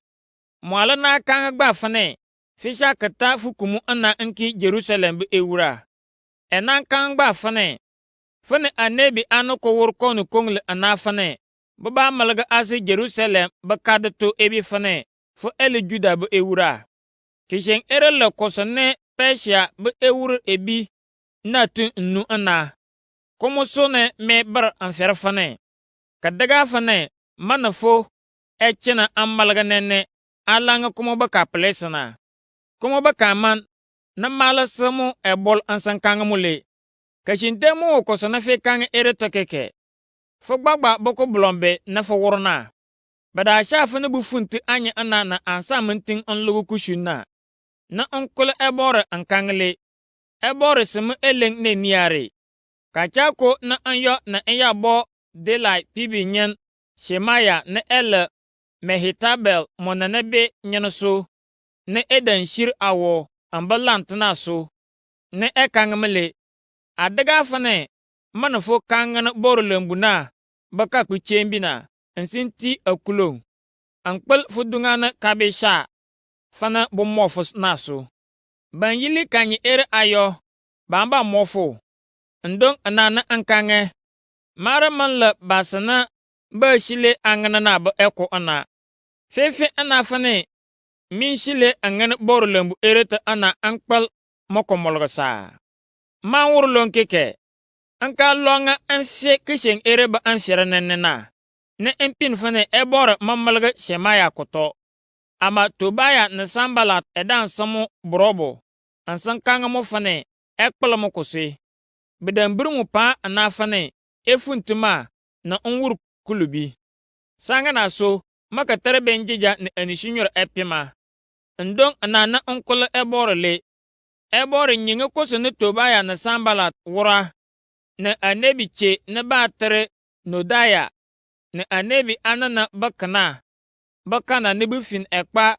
mwala na kanga gba fane fisha kata fukumu ana anki Jerusalem bu ewura enan kanga gba fane anebi ano ko wor konu kongle ana fane baba malga asi Jerusalem bakadato ebi fane fo ele Juda bu ewura kishen erele kosone Persia bu ewur ebi na tu nu ana komo sone me bar anfer fane kadaga fane manafo echena amalga nene alanga komo baka plesana komo baka man na mala samo ebol ansan kanga mule kashin temo kosona fe kanga ere tokeke fo gbagba boko blombe na fo worna bada shafa na bufunti anya ana na ansa mintin an lugu kushuna na onkole ebore ankangle ebore sim eleng ne niare kachako na anyo na enya bo delai pibi nyen Shemaya na ele Mehitabel monanebe nyenso na edan shir awo ambalant na so na ekangmele adaga fane manafo kangana borolembuna baka kuchembina nsinti akulong ankpel fudungana kabisha fana bomofos naso ban yili kanyi ere ayo bamba mofo ndong anana ankange mara manla basana ba shile angana na ba eko ana fefe ana fane min shile angana borolembu ereta ana ankpel mokomolgasa man wurlon keke anka longa anse kishen ere ba anshere nenena ne empin fane ebor mamalga Shemaya koto ama Tobaya na Sambalat edan samu brobo ansan kanga mo fane ekpala mo kose bidan birmu pa ana fane efuntuma na onwur kulubi sanga na so maka terbe njija ne anishinyor epima ndong anana onkola ebor nyinga koso ne Tobaya na Sambalat wura na anebi che ne batere Nodaya ne anebi anana bakana ne bufin ekpa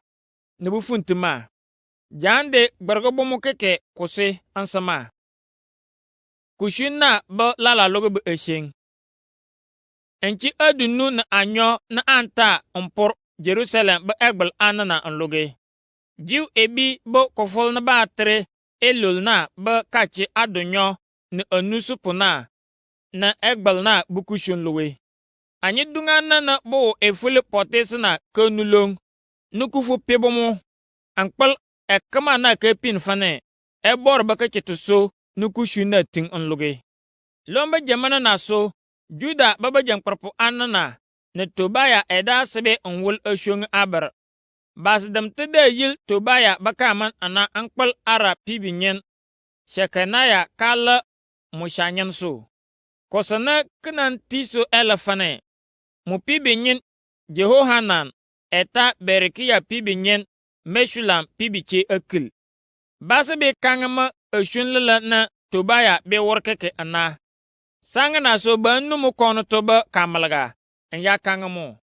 ne bufuntuma jande gbargo bomo keke kose ansama kushina ba lala logo bu esheng enchi adunu na anyo na anta ompor Jerusalem ba egbel anana anloge jiw ebi bo kofol na batere elul na ba kachi adunyo ne anusupuna na egbel na bukushun lowe anyi dungana na bo efule potesna kanulong nukufu pebomo ankpal ekama na kepin fane ebor baka chetuso nukushu na ting onluge lomba jamana na so Juda baba jangparpo anana na Tobaya eda sebe onwul ashong abar basdam tede yil Tobaya baka man ana ankpal ara pibinyen Shekanaya kala mushanyan so kosana knan tiso elefane mu pibinyen Jehohanan eta Berekia pibinyen Meshulam pibiche akil basa be kangama ashunlala na Tobaya be workeke ana sanga na so bannu mu kono toba kamalga en ya kangamo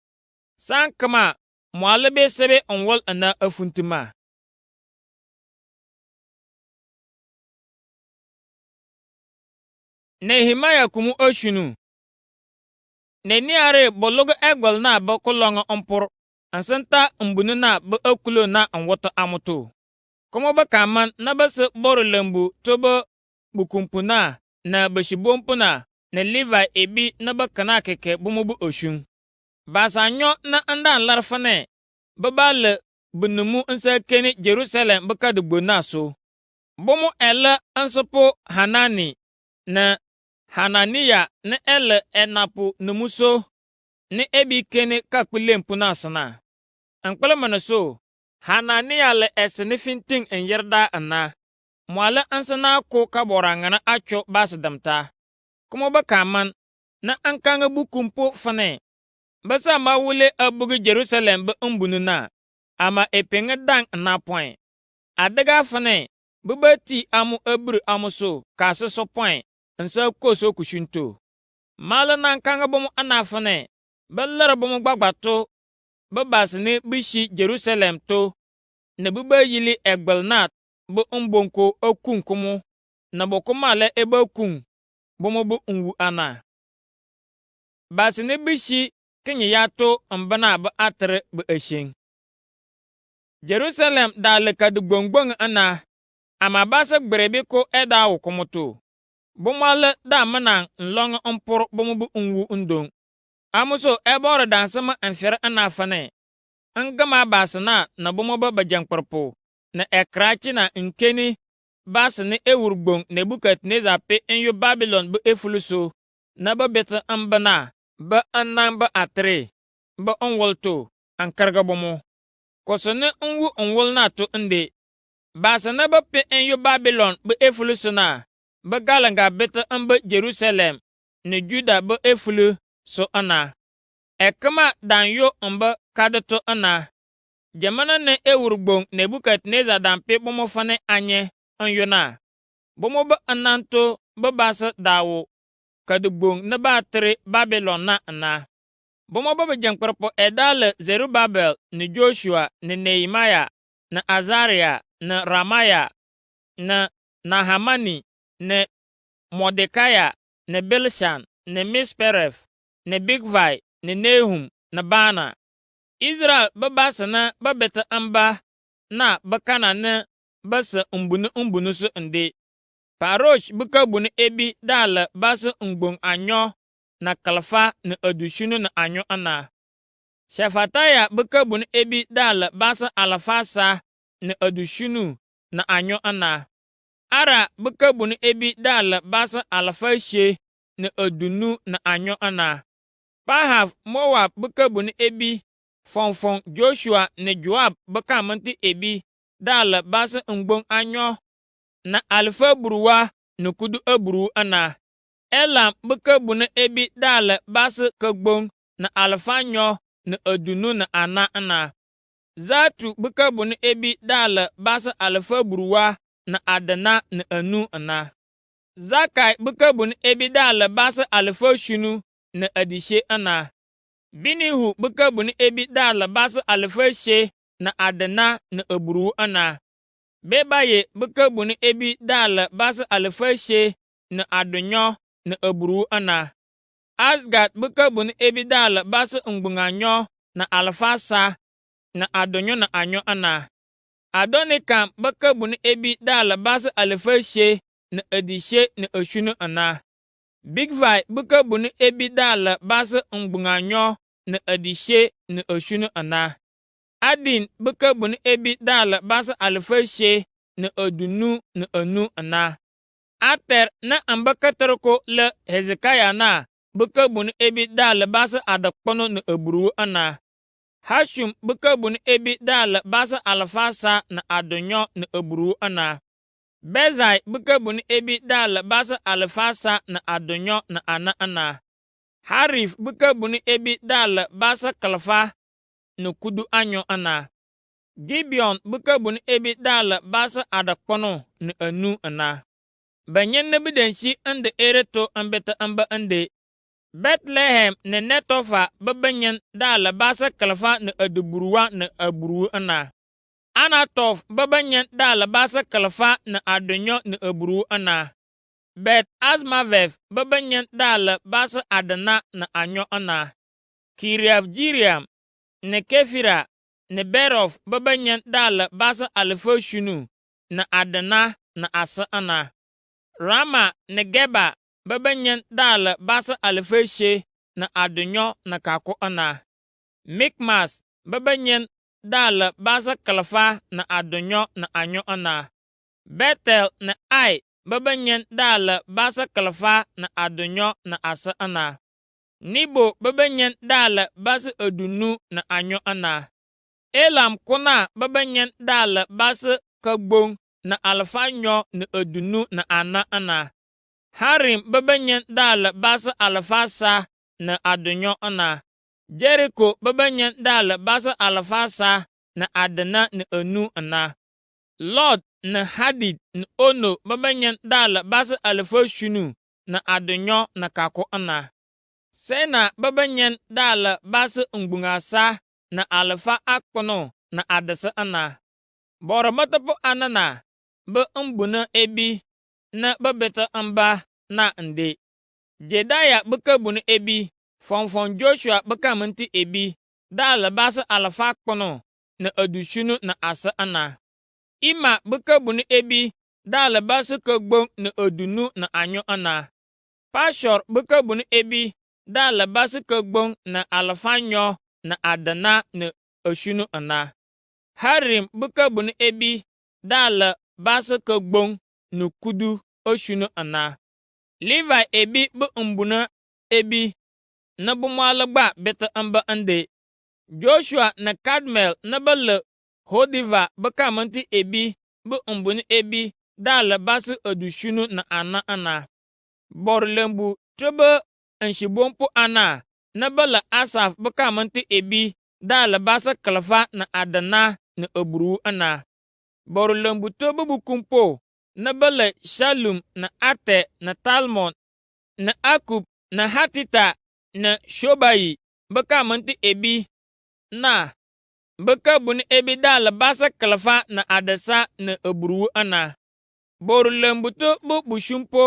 sang kama mwale be sebe onwol ana afuntuma Nehemaya kumu oshunu Neniare bologo egwal na bokolongo ompor An san ta mbunu na ba akulo na an wata amuto. Kuma ba kaman na ba se boro lambu to ba bukumpuna na ba shibompuna na Levi ebi na ba kana keke bumu bu oshun. Ba sa nyo na andan larfane ba ba le bunumu nsa keni Jerusalem ba ka de gbona so. Bumu ele ansopo Hanani na Hananiya na ele enapu numuso ni ebi keni ka kpilem puna sana. Ankpele mana so, Hananiya le esini finting en yerda ana. Mwale ansana ko ka borangana acho basidamta. Kuma ba kaman na ankanga bukumpo fane. Basa ma wule abugi Jerusalem ba umbunu na. Ama epenge dang na point. Adaga fane, bubati amu abru amu so, kasa so point. Nsa koso kushunto. Mala na ankanga bomu anafane. Balara bomu gbagbato. Babasini bishi Jerusalem to. Na buba yili egbelnat. Bu umbonko okunkumu. Na bokumale ebe okun. Bomu bu unwu ana. Basini bishi kinyi yato mbana bu atre bu esheng. Jerusalem dalika du gbongbong ana. Ama basa gberebi ko eda wukumoto. Bumale da manang nlong mpur bomu bu unwu undong. Amuso ebore dansama anfere anafane. Angama basana na bomu ba bajangparpo. Na ekrachi na nkeni basini ewurgbong Nebukadnezar pe enyo Babylon bu efuluso. Na ba beta ambana ba anang ba atre ba onwolto ankarga bomu. Kosone unwu onwol na to inde. Basana ba pe enyo Babylon bu efuluso na. Ba galanga beta amba Jerusalem ni Juda ba efulu so ana. Ekama danyo amba kadato ana. Jamana ne ewurgbong Nebukadnezar dan pe bomo fane anye anyo na. Bomo ba ananto ba basa dawo. Kadugbong na ba tere Babylon na ana. Bomo ba jangparpo edale Zerubabel ni Joshua ni Nehemiah na Azaria na Ramaya na Nahamani na Mordekaya na Bilshan na Misperef na Bigvai na Nehum na Bana. Israel ba basana ba beta amba na bakana na basa umbunu su inde. Parosh buka bunu ebi dala basa ungbong anyo na kalfa na adushunu na anyo ana. Shefataya buka bunu ebi dala basa alafasa na adushunu na anyo ana. Ara buka bunu ebi dala basa alafashe na adunu na anyo ana. Pahaf Moab buka bunu ebi fonfon Joshua na Joab buka manti ebi dala basa ungbong anyo na alfa buruwa na kudu aburu ana. Elam buka bunu ebi dala basa kagbong na alfa nyo na adunu na ana ana. Zatu buka bunu ebi dala basa alfa buruwa na adana na anu ana. Zakai buka bunu ebi dala basa alfa shunu na adishe ana. Binihu buka bunu ebi dala basa alfa she na adana na aburu ana. Bebaye buka bunu ebi dala basa alfa she na adonyo na aburu ana. Asgad buka bunu ebi dala basa ngbunganyo na alfasa na adonyo na anyo ana. Adonikam buka bunu ebi dala basa alfa she na adishe na oshunu ana. Bigvai buka bunu ebi dala basa ngbunganyo na adishe na oshunu ana. Adin buka bunu ebi dala basa alfa she na adunu na anu ana. Ater na ambakatarko le Hezekiah na buka bunu ebi dala basa adakpono na aburu ana. Hashum buka bunu ebi dala basa alfasa na adonyo na aburu ana. Bezai buka bunu ebi dala basa alfasa na adonyo na ana ana. Harif buka bunu ebi dala basa kalfa na kudu anyo ana. Gibeon buka bunu ebi dala basa adakpono na anu ana. Banyen na bidanshi ande ereto ambeta amba ande. Bethlehem na Netofa babanyen dala basa kalfa na aduburuwa na aburu ana. Anatof babanyen dala basa kalfa na adonyo na aburu ana. Bet Azmaveth babanyen dala basa adana na anyo ana. Kiriath Jiriam ne Kefira ne Berof bɛ ba nyen daala basa 500 na adana na asa ana. Rama ne Geba bɛ ba nyen daala basa 600 na adonyo na kako ana. Mikmas bɛ ba nyen daala basa 100 na adonyo na anyo ana. Betel ne Ai bɛ ba nyen daala basa 100 na adonyo na asa ana. Nibo bɛ ba nyen daala basa 20 na anyo ana. Elam kuna bɛ ba nyen daala basa kagbong na 120 na ana ana. Harim bɛ ba nyen daala basa 100 na adonyo ana. Jericho bɛ ba nyen daala basa 100 na adana na anu ana. Lod na Hadid na Ono bɛ ba nyen daala basa 1000 na adonyo na kako ana. Sena bɛ ba nyen daala basa ngbungasa na 1,000 na adasa ana. Boro matapo anana bɛ mbuna ebi na bɛ beta amba na nde. Jedaya bɛ ka buna ebi fonfon Joshua bɛ ka minti ebi daala basa 1,000 na adushunu na asa ana. Ima bɛ ka buna ebi daala basa kagbong na adunu na anyo ana. Pashur bɛ ka buna ebi daala basa kagbong na 1,000 na adana na ashunu ana. Harim bɛ ka buna ebi daala basa kagbong na kudu ashunu ana. Levi ebi bɛ mbuna ebi na bɛ moalagba beta amba ande. Joshua na Kadmel na bɛ le Hodiva bɛ ka minti ebi bɛ mbuna ebi daala basa adushunu na ana ana. Bor lembu tɩ bɩ n shibompo ana na bɩ la Asaf bɩ ka mɩn tɩ ebi daala basa kelfa na adana na aburu ana. Bor lembu tɩ bɩ bɩ kumpo na bɩ la Shalum na Ate na Talmon na Akub na Hatita na Shobayi bɩ ka mɩn tɩ ebi na bɩ ka bũni ebi daala basa kelfa na adasa na aburu ana. Bor lembu tɩ bɩ bushumpo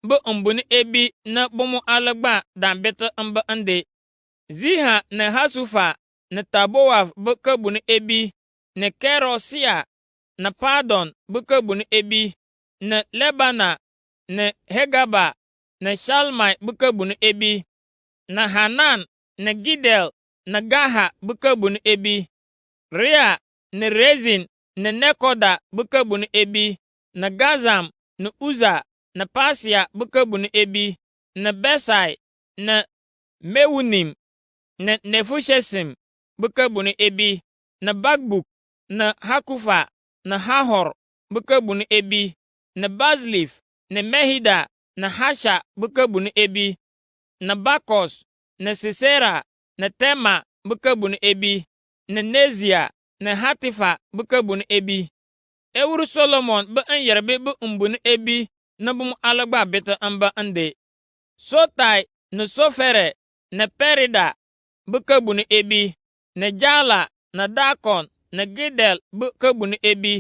bɩ mbuni ebi na bũmb alagba dãmbɩtɩ n bɩ ande. Ziha na Hasufa na Tabowaf bɩ ka bũni ebi na Kerosia na Padon bɩ ka bũni ebi na Lebana na Hegaba na Shalmai bɩ ka bũni ebi na Hanan na Gidel na Gaha bɩ ka bũni ebi. Rea na Rezin na Nekoda bɩ ka bũni ebi na Gazam na Uza na Pasia bɩ ka bũni ebi na Besai na Mewunim na Nefushesim bɩ ka bũni ebi na Bakbuk na Hakufa na Hahor bɩ ka bũni ebi na Bazlif na Mehida na Hasha bɩ ka bũni ebi na Bakos na Sisera na Tema bɩ ka bũni ebi na Nezia na Hatifa bɩ ka bũni ebi. Ewur Solomon bɩ n yɛrbi bɩ n bũni ebi na bũmb alagba bɩtɩ n bɩ ande. Sotai na Sofere na Perida bɩ ka bũni ebi na Jala na Dakon na Gidel bɩ ka bũni ebi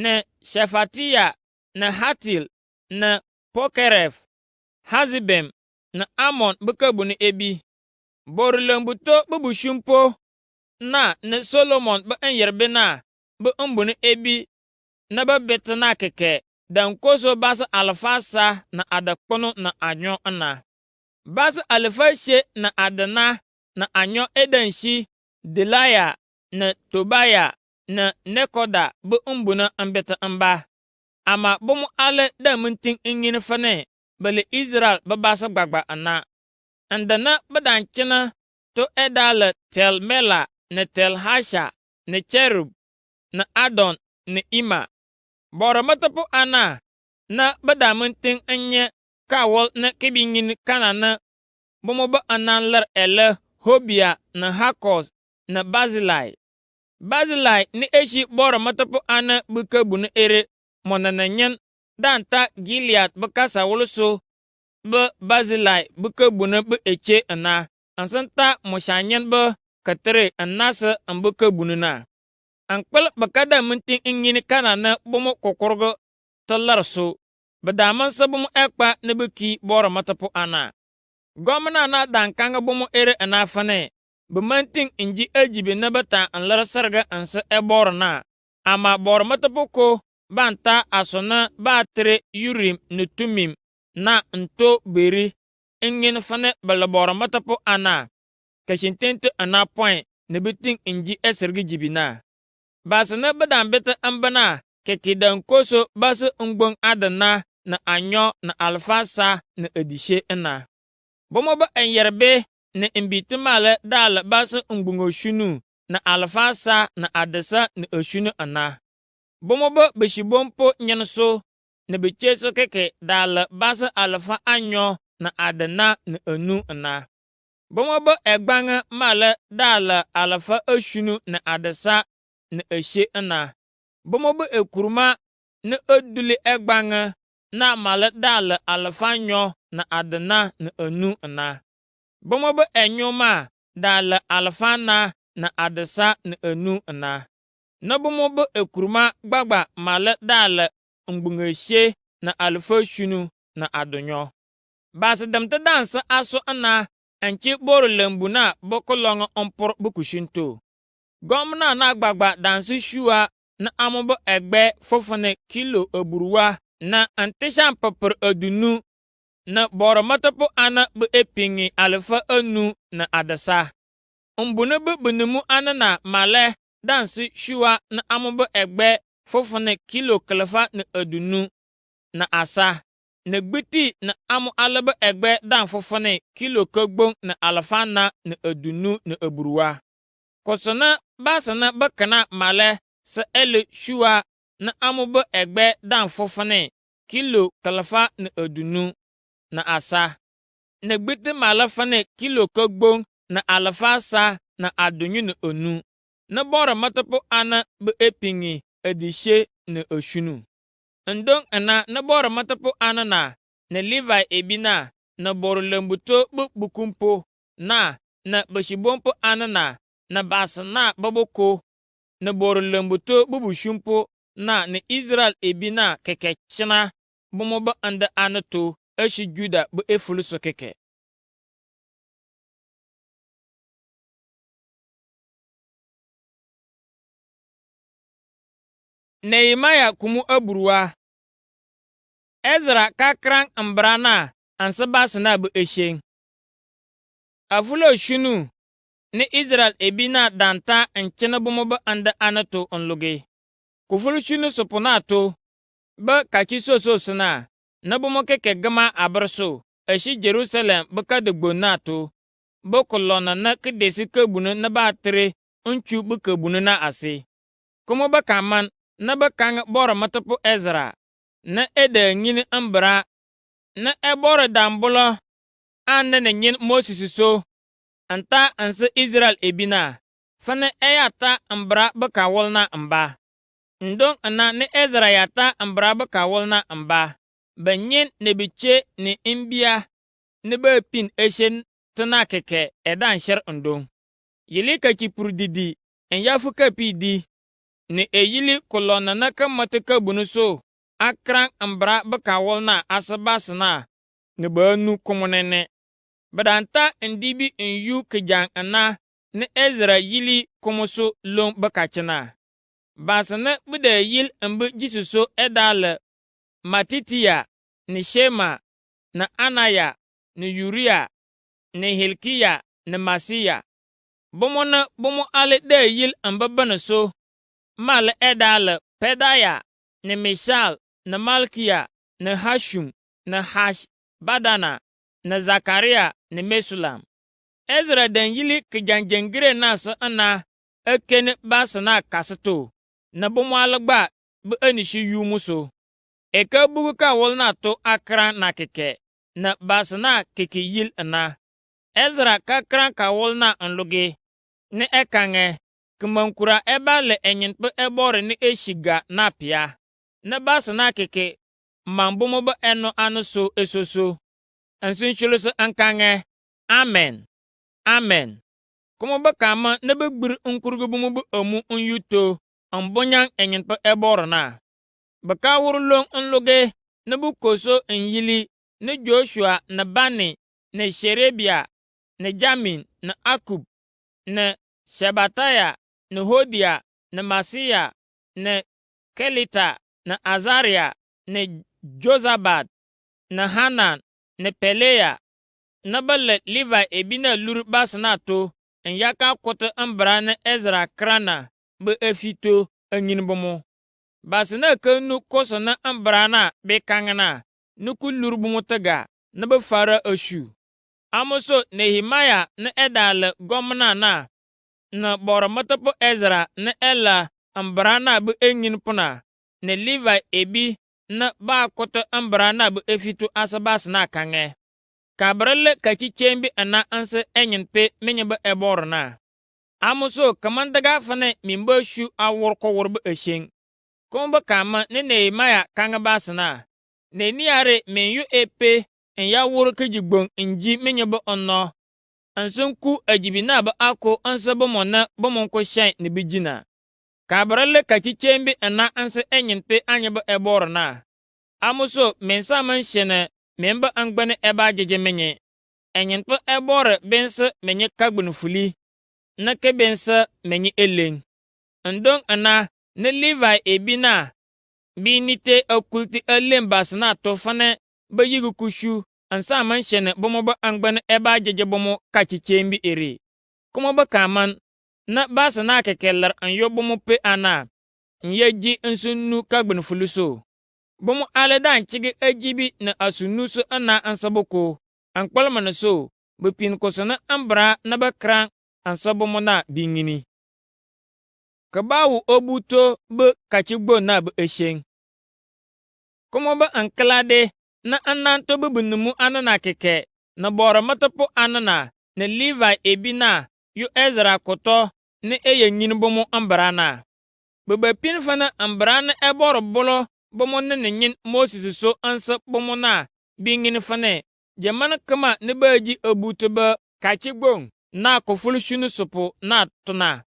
na Shefatiya na Hatil na Pokeref Hazibem na Amon bɩ ka bũni ebi. Bor lembu to bɩ bushumpo na Solomon bɩ n yɛrbi na bɩ n bũni ebi na bɩ bɩtɩ na kɛkɛ dan koso basa 1,000 na adakpono na anyo ana. Basa 1,000 na adana na anyo edan shi Delaya na Tobaya na Nekoda bɩ n bũna n bɩtɩ n ba. Ama bũmb ale da mintin n yin fane bale Israel bɩ basa gbagba ana. N dana bɩ dan kɩna to edala Tel Mela na Tel Hasha na Cherub na Adon na Ima. Boro matapo ana na bɩ da mintin n nyɛ kawol na kɩbɩ yin kana na bũmb bɩ anan lar ele Hobia na Hakos na Bazilai. Bazilai ni eshi boro matapo ana bɩ ka bũni ere mona na nyen dan ta Gilead bɩ ka sawulso bɩ Bazilai bɩ ka bũna bɩ eche ana. N sẽn ta mosã nyen bɩ katere n nasẽ n bɩ ka bũni na. N kpɩl bɩ ka da mintin n yin kana na bũmb kokorgo tɩ lar so. Bɩ daa mɩnsẽ bũmb ɛkpa ni bɩ ki boro matapo ana. Gomna na dan kaŋa bũmb ere ana fane bɛ man tiŋ n ji Ejipt ni bɛ ta n lir sirigi n si bɔri na, ama bɔrimi ti bu ko ban ta a so ni baa tiri Urim ni Tumim na n to beri n ŋin funi bɛ li bɔrimi ti pu ana ka shintenti anapɔin ni bɛ tiŋ n ji sirigi Jibi na. Baasi ni bɛ dan biti n bina keki dan koso basi n gboŋ adina ni anyo ni alfasa ni edishe ina. Bomo bɛ n yɛribe ni n bi ti mali daali basi n gboŋo shunu ni alfasa ni adisa ni oshunu ina. Bomo bɛ bishibompo nyinso ni bɛ cheso keke daali basi alfa anyo ni adina ni enu ina. Bomo bɛ egbaŋi mali daali alfa oshunu ni adisa ni eshe ina. Bomo bɛ ekuruma ni eduli egbaŋi na mali daali alfa anyo ni adina ni enu ina. Bomo bɛ enyuma daali alfa ana ni adisa ni enu ina. Ni bomo bɛ ekuruma gbagba mali daali ngbuŋo she ni alfa oshunu ni adunyo. Baasi dim ti dansi aso ina n chi bori lembu na bɛ kuloŋi n pur bɛ kushinto. Gomna na gbagba dansi shua ni amu bɛ egbe fufuni kilo eburuwa na n tishan pipir edunu ni borimi ti pu ani bɛ epiŋi alfa enu ni adisa. N buni bɛ binimu ani na mali dansi shua ni amu bɛ egbe fufuni kilo kilifa ni edunu ni asa. Ni gbiti ni amu ali bɛ egbe dan fufuni kilo kogboŋ ni alfa ana ni edunu ni eburuwa. Kusu ni baasi ni bɛ kina mali si eli shua ni amu bɛ egbe dan fufuni kilo kilifa ni edunu ni asa. Ni gbiti mali funi kilo kogboŋ ni alfa asa ni adunyu ni enu. Ni borimi ti pu ani bɛ epiŋi edishe ni oshunu. Ndon ina ni borimi ti pu ani na ni Livai ebina ni bori lembuto bɛ bukumpo na ni bishibompo ani na ni baasi na bɛ bu ko ni bori lembuto bɛ bushumpo na ni Israel ebina keke china bomo bɛ ndi ani to eshi Juda bɛ efuluso keke. Nehemia kumu eburuwa. Ezra ka kran mbrana ansi baasi na bɛ eshen. Afulo shunu ni Israel ebina danta n chini bomo bɛ ndi ani to n lugi. Kufulu shunu supu na to bɛ kachi soso sina ni bomo keke gima abirsu eshi Jerusalem bɛ ka di gbon na to bɛ kulona ni kidesi kebuni ni baa tiri n chu bɛ kebuni na asi. Kumu bɛ kaman ni bɛ kaŋ borimi ti pu Ezra ni ede nyini mbira ni bori dambulo ani ni nyin Moses so n ta nsi Israel ebina fini ya ta mbira bɛ ka wulna mba. Ndon ina ni Ezra ya ta mbira bɛ ka wulna mba bɛ nyin ni bɛ che ni mbia ni bɛ pin eshen tina keke edan shir ndon. Yili ka kipur didi n yafu ka pidi ni eyili kulona na ka mati ka bunu so akran mbira bɛ ka wulna asi baasi na ni bɛ nu kumunene. Bidanta ndibi n yu kijan ina ni Ezra yili kumusu long bɛ ka china. Baasi ni bide yil n bɛ jisuso edali Matitiya ni Shema ni Anaya ni Uriya ni Hilkiya ni Masiya. Bomo ni bomo ali de yil n bɛ bini so mali edali Pedaya ni Mishal ni Malkiya ni Hashum ni Hash Badana ni Zakariya ni Mesulam. Ezra den yili kijanjengire na so ina ekeni baasi na kasito ni bomo ali gba bɛ enishi yumu so. Eke bugu ka wulna to akran na keke ni baasi na keke yil ina. Ezra ka kran ka wulna n lugi ni ekaŋe kimankura ebali enyinpi ebori ni eshiga na pia. Ni baasi na keke man bomo bɛ enu anu so esoso. Nsunshulisi n kaŋe. Amen. Amen. Kumu bɛ kama ni bɛ gbiri nkurugu bomo bɛ omu n yuto n bunyaŋ enyinpi ebori na. Bɛ ka wuri long n lugi ni bɛ koso n yili ni Joshua ni Bani ni Sherebia ni Jamin ni Akub ne Shebataya ne Hodia ne Masia ne Kelita ne Azaria ne Jozabad ne Hanan ne Pelaya na ba le Livai ebi na lur basna to n yaka kote n bra ne Ezra krana be efito nyin bomo basna ke nu koso na n bra na be kangna nu ku lur bomo tega na be fara ashu amoso Nehemia ne edale gomna na boro matapo Ezra ne ela n bra na be enyin puna ne Livai ebi na ba kote n bra na be efito asabas na kange kabrele kachicembi ana anse enyin pe menye be eborna amuso kamandaga fane mimba shu awor ko worbe esheng komba kama ne Nehemia kanga basna ne niare menyu epe en ya wor kejigbon inji menye be onno ansun ku ajibi na ba ako anse bo mona bo mon ko shan ne bijina kabrele kachicembi ana anse enyin pe anye be eborna amuso mensa man shene memba angbane eba jeje menye enyin pe ebore bense menye kagbun fuli na ke bense menye eleng ndong ana ne Livai ebina binite okulti elem basna to fane ba yigu kushu ansa man shene bomo ba angbane eba jeje bomo kachichembi eri kuma ba kaman na basna kekeller an yo bomo pe ana nyeji nsunu kagbun fuli so bomo aledan chigi ajibi na asunusu ana ansaboko an kpalma na so bepin koso na ambra na bakran ansabomo na bingini kabawu obuto be kachigbo na be esheng komo ba anklade na ananto be bunumu anana keke na boro matapo anana na Livai ebina yu Ezra koto ne eyenyin bomo ambrana bebepin fana ambrana eboro bolo bomo ne nyin Moses so ansa bomo na bingin fane jamana kama ne baji obuto ba kachigbon na kofulu shunu sopo na tuna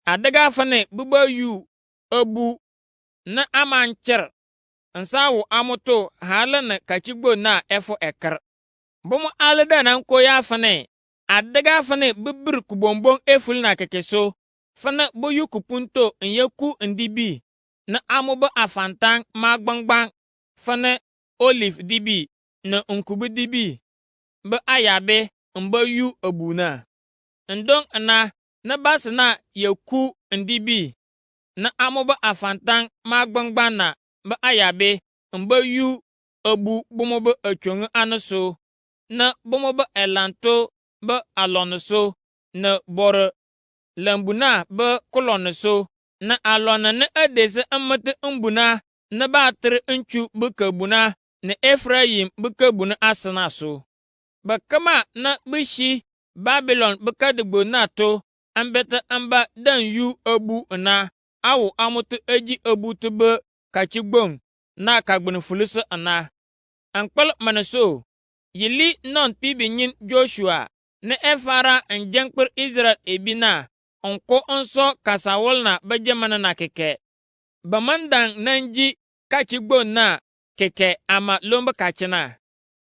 adaga fane buba yu obu na amancher ansawo amoto halana kachigbon na efo ekar bomo alada nan ko ya fane adaga fane bibir kubombon eful na kekeso fana boyu kupunto nyeku ndibi na amoba afantang magbangbang fane olive dibi na nkubu dibi be ayabe mba yu abuna ndong ana na basna yeku ndibi na amoba afantang magbangbang na be ayabe mba yu abu bomo be achong anaso na bomo be elanto be alonoso na bore lambuna be kolonoso na alona na adese amate mbuna na batere nchu be kabuna na Efraim be kabuna asana so bakama na bishi Babylon be kadigbo na to ambeta amba dan yu abu na awu amoto eji abu to be kachigbon na kagbun fulisa ana ankpal manaso yili non pibinyin Joshua na efara anjankper Israel ebina onko onso kasawol na bajamana na keke bamandang nanji kachigbo na keke ama lomba kachina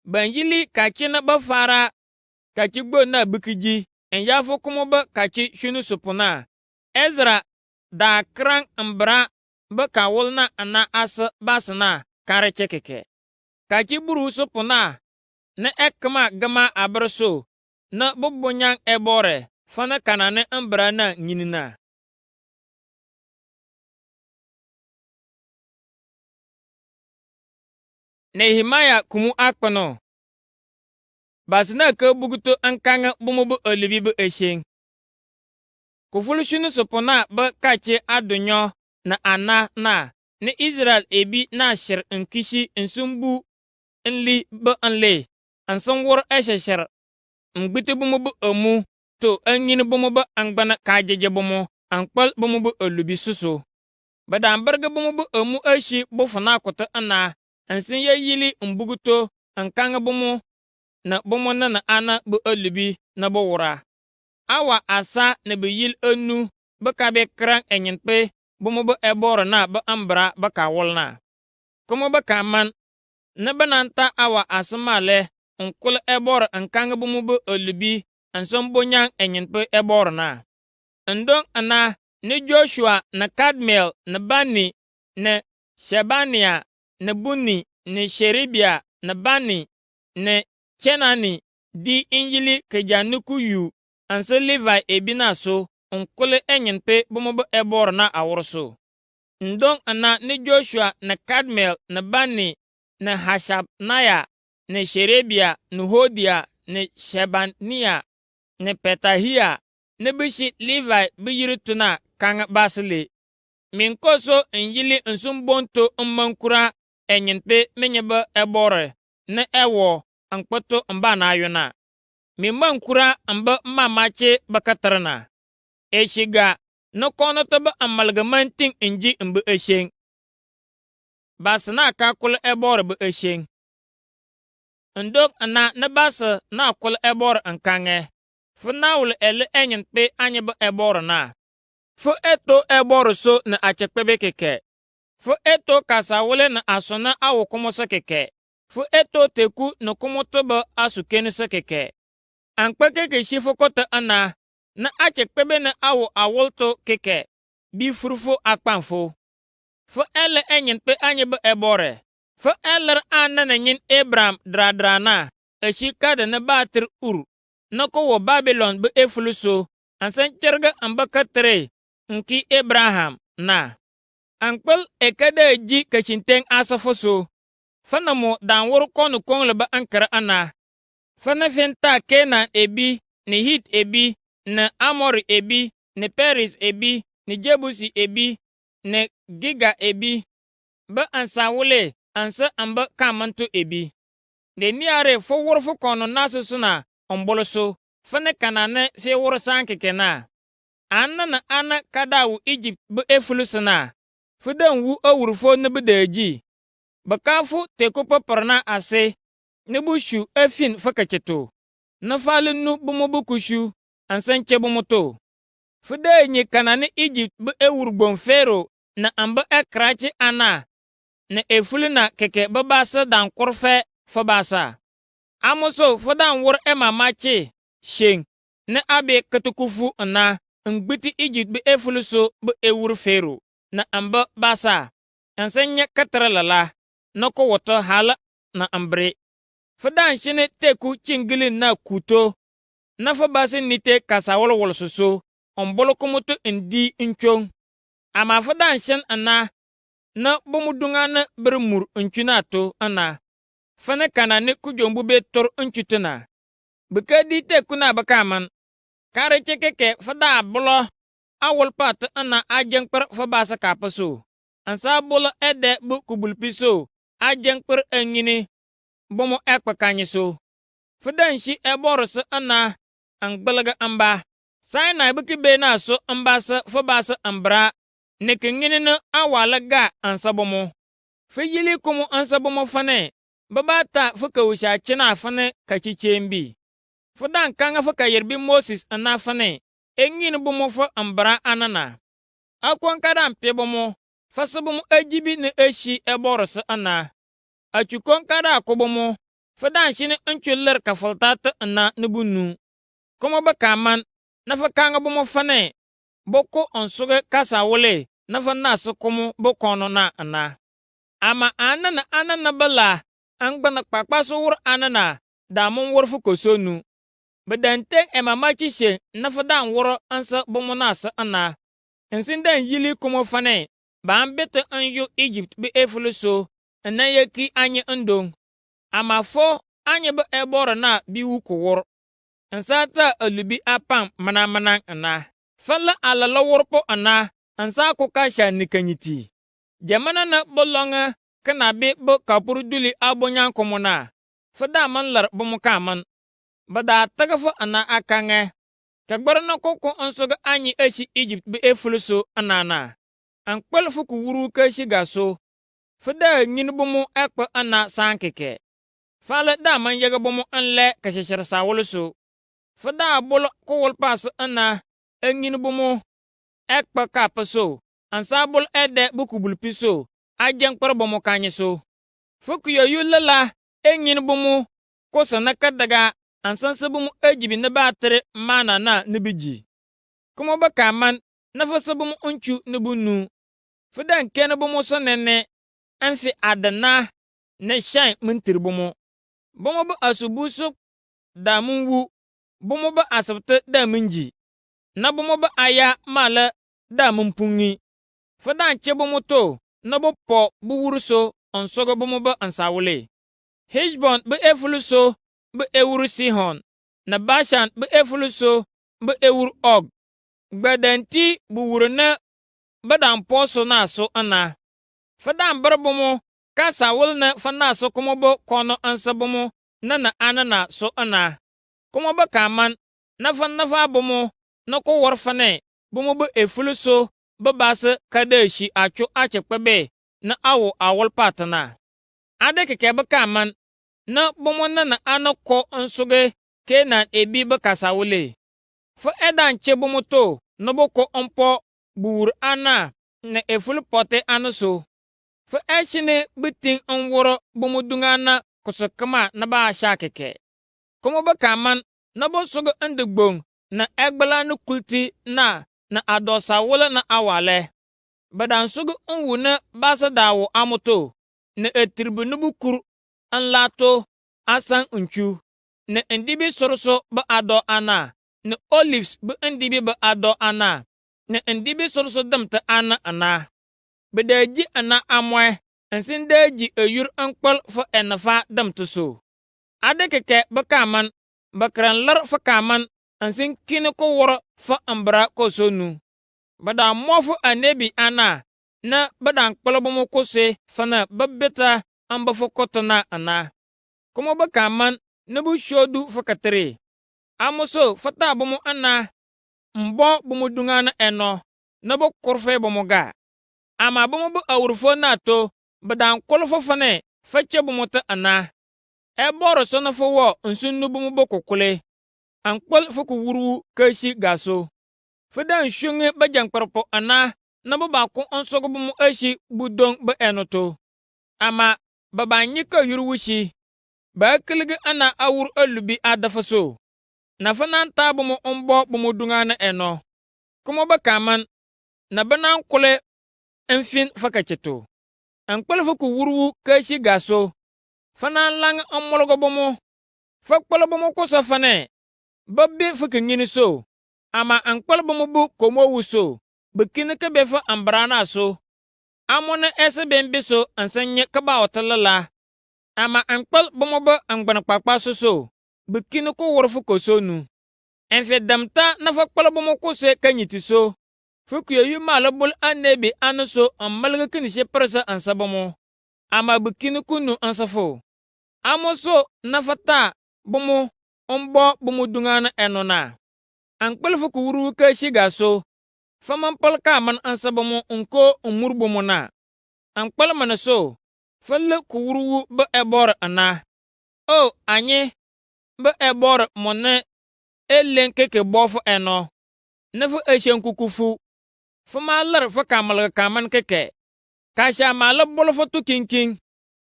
banjili kachina bafara kachigbo na bikiji en yafo kuma ba kachi shunu supuna Ezra da krang mbra ba kawol na ana asa basna kare keke kachi buru supuna na ekma gama abraso na bubonyang ebore fana kanane mbra na nyinina Nehemia kumu akpano basna ke buguto ankanga bumubu olibi bu esheng kufulushunu supuna ba kache adunyo na ana na ni Israel ebi na shir nkishi nsumbu nli ba nle ansan wor esheshar ngbiti bumubu omu to anyin bumubu angbana kajeje bumu ankpal bumubu olubi susu badan barga bumubu omu ashi bufuna kuta ana ansin ya yili mbuguto ankanga bumu na bumu na ana bu olubi na bu wura awa asa na bu yil anu baka be krang enyin pe bumu bu eboro na bu ambra baka wolna kuma baka man na bananta awa asmale nkul ebor ankanga bumu bu olubi n sẽn bõn-yãng yẽnd pʋ ɛbɔɔrã. N dõng na ne Joshua ne Kadmiel ne Bani ne Shebania ne Bunni ne Sherebia ne Bani ne Kenani dɩ n yɩlɩ kɩja ne ku-yuu n sẽn Livai ebi-nã so n kʋlɛ yẽnd pʋ bũmb bɩ ɛbɔɔrã a wʋrso. N dõng na ne Joshua ne Kadmiel ne Bani ne Hashabnaya ne Sherebia ne Hodia ne Shebania ne Petahia ne bɩ shɩ Livai bɩ yiri tʋna kãng basle. Min koso n yɩlɩ n sẽn bonto n man-kura yẽnd pʋ me yẽ bɩ ɛbɔɔre ne ɛwɔ n kpʋtʋ n baana ayʋna. Min man-kura n bɩ n mamake bɩ kɩtɩrna. Eshiga ne kɔnɔ tɩ bɩ n malg man-tĩng n ji n bɩ esheng. Basɩ na ka kʋl ɛbɔɔre bɩ esheng. N dok na ne basɩ na kʋl ɛbɔɔre n kãngɛ. Fɩ nawʋl ɛlɛ yẽnd pʋ a yẽ bɩ ɛbɔɔre na. Fɩ eto ɛbɔɔre so ne a kɛkpɛbɛ kɛkɛ. Fɩ eto kasawʋlɛ ne a sõna a wʋ kʋmʋsɛ kɛkɛ. Fɩ eto teku ne kʋmʋtɩbɛ a sũ-kenesɛ kɛkɛ. An kpɛ kɛkɛ shi fɩ kɔtɔ ana ne a kɛkpɛbɛ ne a wʋ a wʋltʋ kɛkɛ bɩ furfo a kpãmfo. Fɩ ɛlɛ yẽnd pʋ a yẽ bɩ ɛbɔɔre. Fɩ ɛlɛr a nana yẽn Abraham dra-drana a shi kadɛ ne baatir Ur ne kʋ wɔ Babilon bɩ efulu so n sẽn kɩrg n bɩ kɩtɩre n kɩ Abraham na. An kpɛl ekɛdɛ ji kachintɛng asɛ fo so. Fɩ ne mo dãn wʋr kɔnɔ kɔnglɛ bɩ n kɩr ana. Fɩ ne fẽn ta Kenan ebi ne Hit ebi ne Amori ebi ne Periz ebi ne Jebusi ebi ne Giga ebi bɩ n sawʋle n sɩ n bɩ kãmento ebi. De niare fɩ wʋr fɩ kɔnɔ nasɩ sũna n bʋlso fɩ ne kana ne sɩ wʋr sãn kɛkɛ na. An nana ana ka da wʋ Egypt bɩ efulusẽna. Fɩ dan wu a wʋrfo ne bɩ deeji. Bɩ ka fʋ teku pʋpʋrna ase ne bɩ shu a fin fɩ kɩkɩtʋ. Ne faalɩ nu bʋmʋ bɩ kushu n sẽn kẽ bʋmʋ to. Fɩ dee yẽ kana ne Egypt bɩ e wur-gbon Fero ne n bɩ ɛ kɩrakɩ ana ne efuluna kɛkɛ bɩ basɩ dan kʋrfɛ fɩ basa. Amoso fɩ dan wʋr ɛ mamake sheng ne a bɩ kɩtɩkufu na n gbiti Egypt bɩ efulu so bɩ e wur Fero ne n bɩ basa n sẽn yẽ kɩtɩrɛla la ne kʋ wʋtɔ hal ne n bɩrɩ. Fɩ dan shɩne teku chingilin na kuto ne fɩ basɩ nite kasawʋl wʋlsɩ so n bʋlkʋmtʋ n di n chong. Ama fɩ dan shɩn na ne bʋmʋ dũngã ne bɩr mur n chuna to na. Fɩ ne kana ne kujombu be tʋr n chutuna. Bɩ ka di teku na bɩ kaman. Ka rɩkɩ kɛkɛ fɩ daa bʋlɔ a wʋlpa tɩ na a jɛnkpɩr fɩ basɩ kapʋ so. N saa bʋlɔ ɛdɛ bɩ kubulpi so a jɛnkpɩr a yĩni bʋmʋ ɛkpɛ kanyɩ so. Fɩ dan shi ɛbɔɔrɩsɩ na n gbɩlg n ba. Sinai bɩ kɩ beena so n basɩ fɩ basɩ n bɩra ne kɩ yĩni ne a waalɩ ga n sã bʋmʋ. Fɩ yili kʋmʋ n sã bʋmʋ fɩnɩ bɩ baa ta fɩ ka wʋsha kɩna fɩnɩ ka chicheembi. Fɩ dan kãngã fɩ ka yɩrbɩ Mosis na fɩnɩ e yĩn bʋmʋ fɩ n bɩra anana. A kon ka dan pɩ bʋmʋ fɩ sɩ bʋmʋ a jibi ne a shi ɛbɔɔrɩsɩ na. A chu kon ka daa kʋ bʋmʋ fɩ dan shɩne n chʋllr ka fʋlta tɩ na ne bɩ nu. Kʋmʋ bɩ kaman ne fɩ kãng bʋmʋ fɩnɩ bɩ kʋ n sʋgɛ kasawʋle ne fɩ nasɩ kʋmʋ bɩ kɔnɔ na. Ama anana anana bɩ la n gbɩn kpakpasʋ wʋr anana daa mʋn wʋr fɩ koso nu. Bɩ dan teng ɛ mamaki sheng ne fɩ dan wʋr n sɩ bʋmʋ nasɩ na. N sẽn dan yili kʋmʋ fɩnɩ ba n bɩ tɩ n yʋ Egypt bɩ efulu so n na yeki a yẽ n dong. Ama fo a yẽ bɩ ɛbɔɔre na bɩ wuku wʋr. N saa ta a lubi a pãng mɩnã na. Fɩ la a la la wʋrpʋ na n saa kʋ ka sha nikanyiti. Jamana na bɩ lɔŋɛ kɩ na bɩ bɩ kapʋr duli a bõn-yãng kʋmʋ na. Fɩ daa mɩn lar bʋmʋ kaamɩn. Bɩ daa tɩg fɩ na a kãngɛ. Ka gbɩr ne kʋ kʋ n sʋgɛ a yẽ a shi Egypt bɩ efulu so na. N kpɛl fɩ kʋ wuru ka shiga so. Fɩ daa yĩn bʋmʋ ɛkpɛ na sãn kɛkɛ. Faalɛ daa mɩn yɩg bʋmʋ n lɛ ka shɛshɛr sawʋl so. Fɩ daa bʋl kʋ wʋlpasɩ na a yĩn bʋmʋ ɛkpɛ kapʋ so. N saa bʋl ɛdɛ bɩ kubulpi so a jɛnkpɩr bʋmʋ kanyɩ so. Fɩ kʋ ya yulla la e yĩn bʋmʋ kʋsɩ ne kɩdɩga ansan sɛ bɛmo agyibi ne baatere mana na ne bɛgyi. Kɔmɔ bɛka man na fa sɛ bɛmo ntu ne bɛnu. Fida nkɛne bɛmo so nene ɛmfi adana ne hyɛn mentiri bɛmo. Bɛmo bɛ asubu so da menwu. Bɛmo bɛ asebte da mengyi. Na bɛmo bɛ aya male da mempungi. Fida nkye bɛmo to na bɛ pɔ bɛ wuru so ɔnsogo bɛmo bɛ ansawule. Heshbon bɛ efulu so bɛ ewuru Sihon. Na Bashan bɛ efulu so bɛ ewuru Og. Gbadanti bɛ wuru ne bɛ dan pɔ so na so ana. Fida ber bɛmo ka sawul ne fa na so kɔmɔ bɛ kɔno ansa bɛmo na ana na so ana. Kɔmɔ bɛ ka man na fa bɛmo na ko war fane bɛmo bɛ efulu so bɛ base kadeshi acho achekpebe na awo awol patana. Ade keke bɛ ka man na bɔmɔ na ana kɔ nsoge Kenan ebi bɛ kasawule. Fa edan che bɔmɔ to na bɔ kɔ ɔmpɔ buur ana na efulu pɔte ana so. Fa eshine bitin nworo bɔmɔ dungana kusukama na ba sha keke. Kɔmɔ bɛ ka man na bɔ sogo ndigbong na egbela na kulti na adosawule na awale. Badan sogo nwu na basa dawo amoto na etribu nubu kur anlato asan unchu. Na ndibi sorso ba ado ana. Na olives ba ndibi ba ado ana. Na ndibi sorso damta ana. Bedaji ana amwe. Ensin daji eyur ankpal fa enafa damta so. Ade keke bakaman bakran lar fa kaman ensin kine ko woro fa ambra ko sonu. Bada mofu anebi ana na badan kpalbomo kose fana babeta amba fo kotona ana. Komo bakaman na bu shodu fakatare. Amoso fata bomo ana mbo bomo dungana eno na bo korfe bomo ga. Ama bomo bu awurfo na to badan kolfo fane fache bomo ta ana. Eboro sona fo wo nsunu bomo bo kokole. Ankpal fo ku wuru kashi gaso. Fidan shunge bajang parpo ana na bo ba ko onsogo bomo ashi budong ba enoto. Ama baba nyika yurwushi. Ba kiligi ana awur alubi adafaso. Na fanan ta bomo ombo bomo dungana eno. Kumo ba kaman na banan kule enfin fakacheto. Ankpal fuku wurwu kashi gaso. Fanan lang omolgo bomo. Fakpala bomo kosa fane. Babbe fuku ngini so. Ama ankpal bomo bu komo wuso. Bekine ke befa ambrana so. Amone ese bembe so ansanye kaba otalala. Ama ankpal bomo ba angbana kpakpa so. Bekine ko worfu kosonu. Enfe damta na fakpala bomo kose kanyiti so. Fuku yu malabul anebi anuso amalga kinishe persa ansabomo. Ama bekine kunu ansafo. Amoso nafata bomo ombo bomo dungana enona. Ankpal fuku wuru ka shiga so. Faman palka man ansabomo unko umur bomo na. Ankpal man so. Falle ku wuru ba ebor ana. O anye ba ebor mone elen keke bofu eno. Nefu eshen kukufu. Fama lar fa kamal kaman keke. Kasha mala bolofo tu kinking.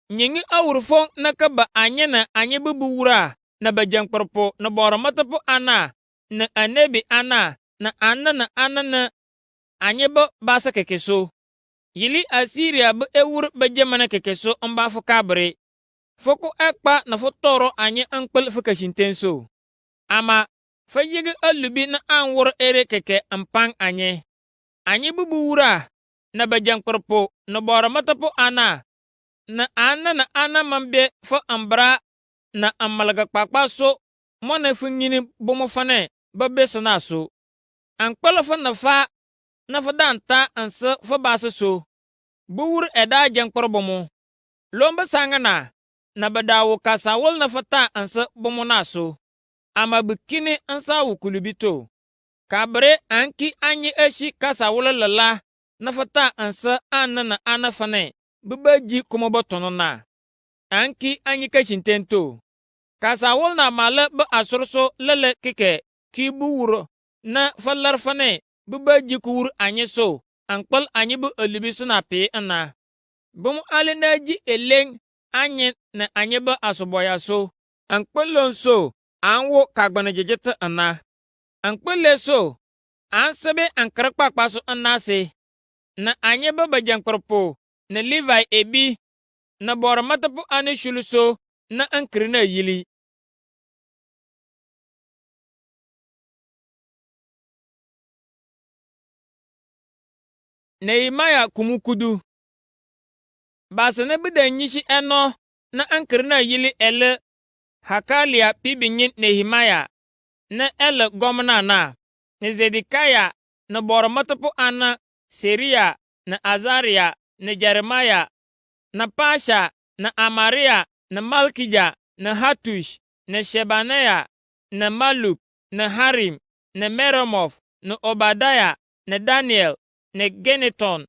Nyingi awurfo na kaba anye na anye bubu wura na bajang perpo na bora matapo ana na anebi ana na ana na anye ba basa keke so. Yili Asiria ba ewur bajamana keke so omba fo kabre. Foko ekpa na fo toro anye ankpal fo kashinten so. Ama fa yigi alubi na anwur ere keke ampang anye. Anye bubu wura na bajang perpo na bora matapo ana. Na ana mambe fo ambra na amalaga kpakpa so mona fu nyini bomo fane ba besana so. Ankpala fa na fa danta ansa fa basa so. Buwur eda jangpor bomo. Lomba sangana na badawo kasawol na fata ansa bomo na so. Ama bikini ansa wukulubito. Kabre anki anyi eshi kasawol lala na fata ansa ana fane. Bibaji kuma botono na. Anki anyi kashintento. Kasawol na mala ba asorso lele kike kibu wuro na falar fane bibaji kuwur anyi so. Ankpal anyi bu olibi suna pe ana. Bum alinaji eleng anyi na anyi ba asoboya so. Ankpal lon so an wo kagbana jejete ana an kpele so an sebe an krakpa so anase na anye ba bajankparpo na Levi ebi na bor matapu ane shuluso na an krina yili. Nehemia kumukudu basane bida nyishi eno na an krina yili ele Hakalia pibinyin Nehemia na ele gomna na Zedekaya na bor matapu ana Seria na Azaria na Jeremia na Pasha na Amaria na Malkija na Hatush na Shebaniah na Maluk na Harim na Meremoth na Obadiah na Daniel na Geneton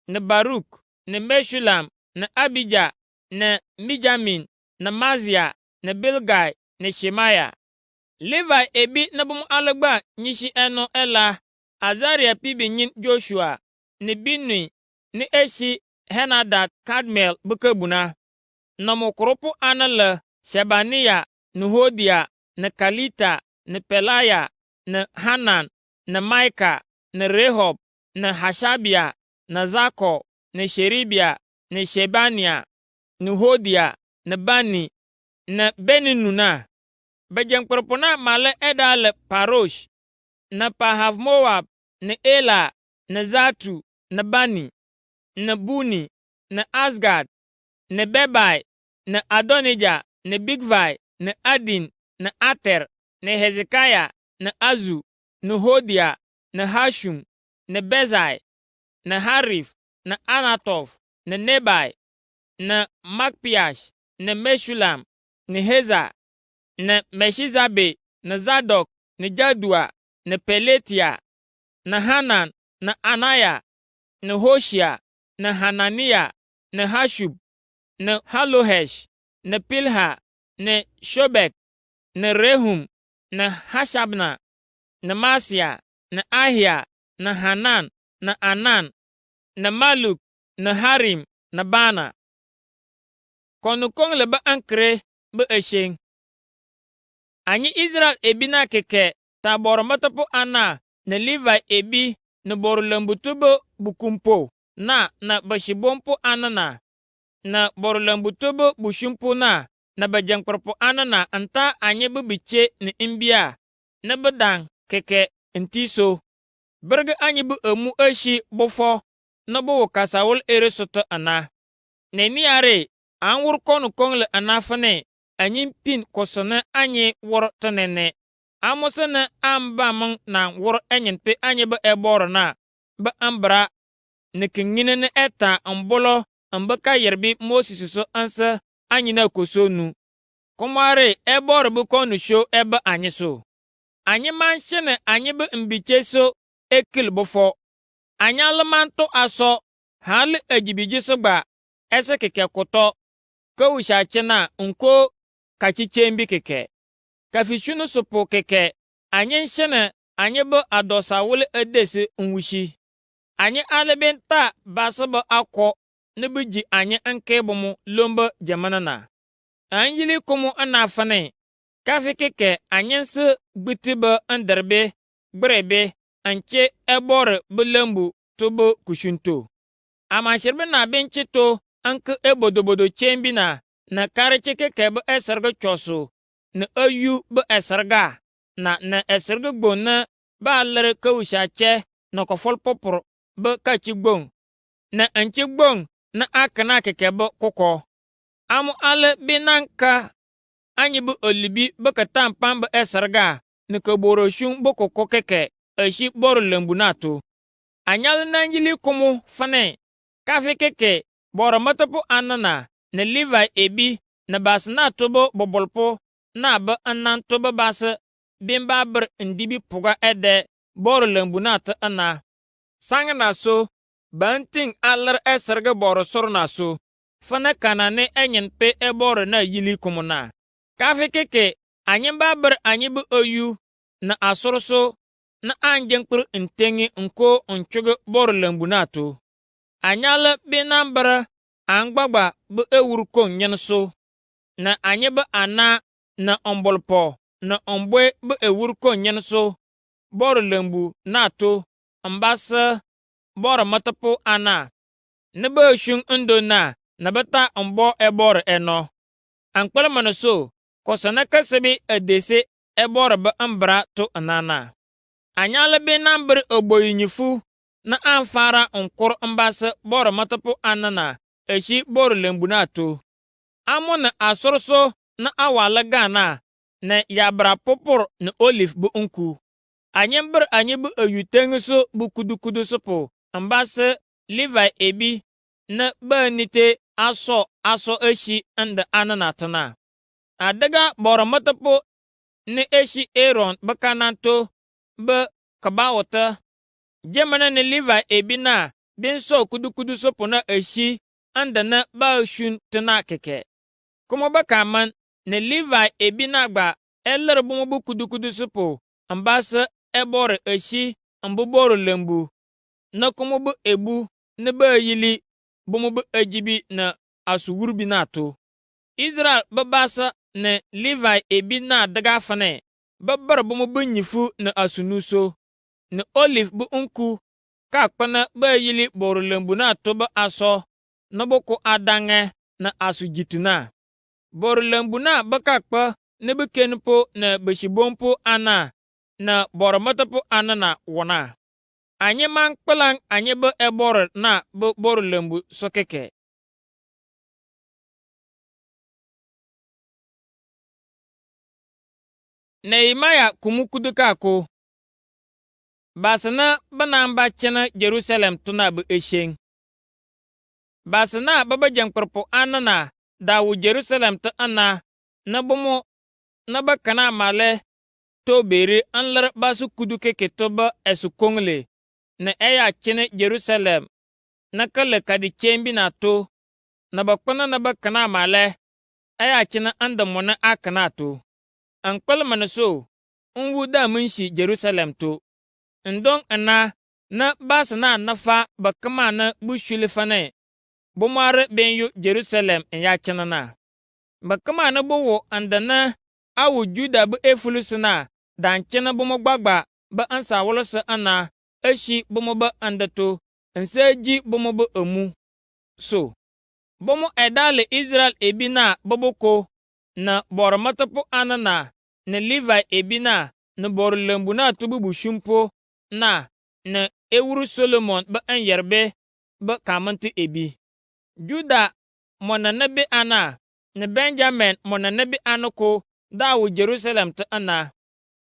na Baruk na Meshulam na Abijah na Mijamin na Mazia na Bilgai na Shemaya. Levi ebi na bum alagba nyishi eno ela Azaria pibinyin Joshua na Binui na eshi Henadad Kadmiel bukabuna na mukrupu anala Shebaniah na Hodia na Kalita na Pelaya na Hanan na Maika na Rehob na Hashabia na Zako na Sheribia na Shebania na Hodia na Bani na Beninuna bajankparpona male edale Parosh na Pahav Moab na Ela na Zatu na Bani na Buni na Asgad na Bebai na Adonijah na Bigvai na Adin na Ater na Hezekiah na Azu na Hodia na Hashum na Bezai na Harif na Anatoth na Nebai na Makpiash na Meshulam na Heza na Meshizabe na Zadok na Jadua na Peletia na Hanan na Anaya na Hoshia na Hanania na Hashub na Halohesh na Pilha na Shobek na Rehum na Hashabna na Masia na Ahia na Hanan na Anan na Maluk na Harim na Bana. Konukong le ba ankre ba esheng. Anyi Israel ebi na keke ta bor matapu ana na Levi ebi na bor lambutubo bukumpo na bashibompo anana na bor lambutubo bushumpo na bajankparpo anana anta anyi biche na imbia na bedang keke ntiso berge anyi bu emu eshi bufo na bu kasawul ere soto ana neniare an wur konu kongle ana fane anyi pin kosone anyi wor tenene amosene ambamang na wor enyin pe anyi be ebor na be ambra ne kingine ne eta ambolo ambaka yerbi Moses so ansa anyi na kosonu kumare ebor bu konu sho ebe anyi so anyi manshene anyi be mbiche so ekil bufo anya lemanto aso hal ejibiji so gba ese keke kuto kowisha chena nko kachichembi keke kafishunu supu keke anyi nshene anyi be adosa wule edesi nwushi anyi alebin ta basaba akwo nibiji anyi anke bumu lomba jamanana anyili kumu anafane kafi keke anyi nsi gbitibe anderbe gbrebe anche ebore bulembu tubu kushunto amashirbe na benchito anke ebodobodo chembi na kariche keke be eserga chosu na ayu be eserga na eserga gbonna ba lere kawishache na kofol popor be kachigbong na anchigbong na akana keke be koko amu ale binanka anyi be olibi be katampam be eserga na kaboro shun be koko keke ashi boro lembu nato anyal nanjili kumu fane kafi keke boro matapu anana na Levi ebi na basna tobo bobolpo na ba anan tobo basa bimba ber ndibi puga ede boro lembu nata ana sanga na so banting alar eserga boro sor na so fana kanane enyen pe eboro na yili kumuna kafi keke anyimba ber anyibu oyu na asorso na anjeng pur intengi nko nchugo boro lembu nato anyala binambara angbagba bu ewur kon nyen so na anyibu ana na ombolpo na ombwe be ewur ko nyen so bor lembu na to mbasa bor matapo ana ne be shung ndo na beta ombo ebor eno ankpala man so kosana kasebi edese ebor be ambra to anana anyala be namber ogboyinyifu na amfara onkur mbasa bor matapo anana eshi bor lembu na to amona asorso na awala gana na yabra popor na olive bu unku anyember anyebu ayutenguso bu kudu sopo ambasa Levi ebi na banite aso eshi anda anana tana adaga bor matapo ne eshi Aaron bakananto be kabawota jemana ne Levi ebi na binso kudu sopo na eshi anda na ba shun tana keke kuma bakaman ne Levi ebi na gba eler bomo bu kudu sopo ambasa ebor eshi ambubor lembu na kuma bu ebu ne ba yili bomo bu ejibi na asuwurbi na to Israel babasa ne Levi ebi na daga fane babar bomo bu nyifu na asunuso ne olive bu unku ka kpana ba yili bor lembu na to ba aso na boko adange na asu jituna bor lembu na baka kpa ne bekenpo na beshibompo ana na bor matapo ana na wona anye man kpelang anye be ebor na be bor lembu sokeke Nehemaya kumukudukako basana banamba chena Jerusalem tuna be esheng basana baba jangperpo anana dawu Jerusalem ta ana na bomo na bakana male to beri anlar basu kudukeke to ba esu kongle na eya chene Jerusalem na kale kadi chembi na to na bakpana na bakana male eya chene anda mona akana to ankpal manaso unwu da munshi Jerusalem to ndong ana na basana nafa bakama na bushule fane bomare benyu Jerusalem ya chene na bakama na bowo andana awu Juda bu efulusina dan chene bomo gbagba ba ansa wolosa ana eshi bomo ba andato nseji bomo ba emu so bomo edale Israel ebina boboko na bor matapo anana na Levi ebina na bor lembu na tubu shumpo na ewuru Solomon ba anyerbe ba kamanti ebi Juda mona nabi ana na Benjamin mona nabi anoko dawu Jerusalem ta ana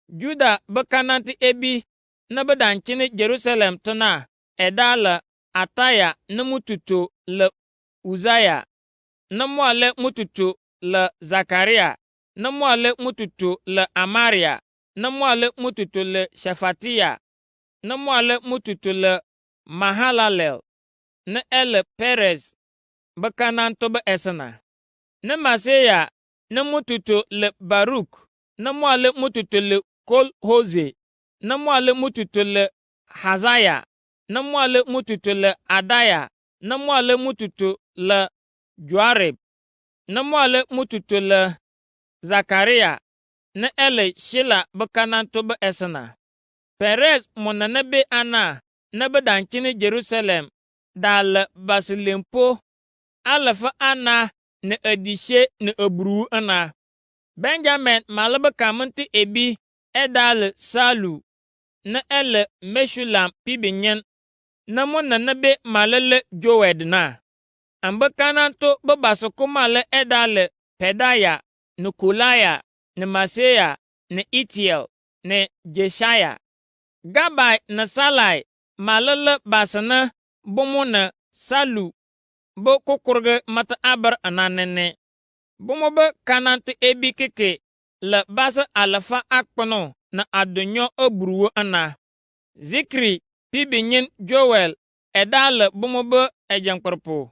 Juda ba kananti ebi na ba danchini Jerusalem ta na edala Ataya na mututo la Uzaya na mwale mututo la Zakaria na mwale mututo la Amaria na mwale mututo la Shafatia na mwale mututo la Mahalalel na ele Perez bakananto ba esana na Maseya na mututo la Baruk na mwale mututo la Kol-Hoze na mwale mututo la Hazaya na mwale mututo la Adaya na mwale mututo la Joarib na mwale mututo la Zakaria na ele Shila bakananto ba esana Perez mona na be ana na be danchini Jerusalem dal basilempo alafa ana na adishe na abru ana Benjamin malaba kamanti ebi edal Salu na ele Meshulam pibinyen na mona na be malale Joed na amba kananto ba basoko male edal Pedaya na Kolaya na Maseya na Itiel na Jeshaya Gabai na Salai malala basana bomo na Salu bo kokorge mata abar ananene bomo ba kananti ebi keke la basa alafa akpano na adonyo obruwo ana Zikri pibinyin Joel edala bomo ba ejankwarpo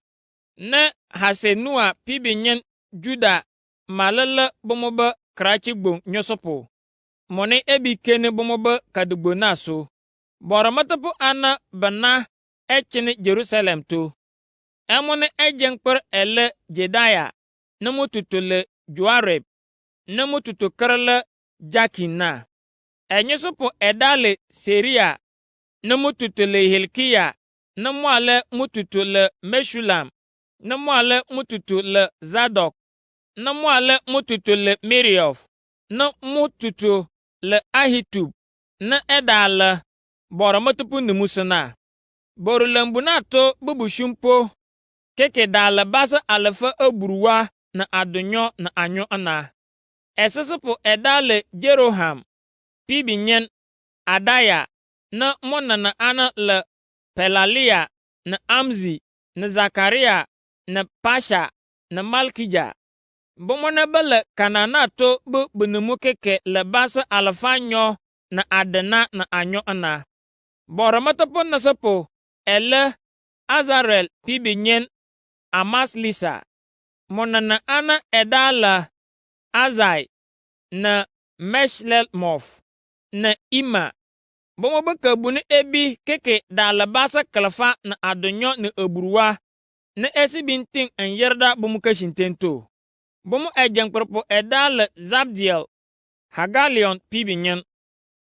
na Hasenua pibinyin Juda malala bomo ba krachigbo nyosopo mone ebi kene bomo ba kadugbo naso bora matapo ana bana echini Jerusalem to emone ejenkper ele Jedaya na mututo le Joarib na mututo kerle Jakin na. Enyi so po ɛda le Seria ne mututu le Hilkia ne mua le mututu le Meshulam ne mua le mututu le Zadok ne mua le mututu le Miriof ne mututu le Ahitub ne ɛda le bɔrɔ metupu ne musena. Boro lembu na to bubushumpo keke da le basa alefa eburuwa na adonyo na anyo ana. Esesepo ɛda le Jeroham pibinyen Adaya na mona na ana le Pelalia na Amzi na Zakaria na Pasha na Malkija. Bomona be le Kanana to be benemu keke le basa alefa nyo na adena na anyo ana. Boro metopo na sepo ele Azarel pibinyen Amaslisa. Mona na ana ɛda le Azai na Meshlemoth na Ima. Bomo be kebuni ebi keke da alabasa kalafa na adonyo na eburuwa na esi bintin en yerda bomo kashintento. Bomo ejenkperpo ɛda le Zabdiel Hagalion pibinyen.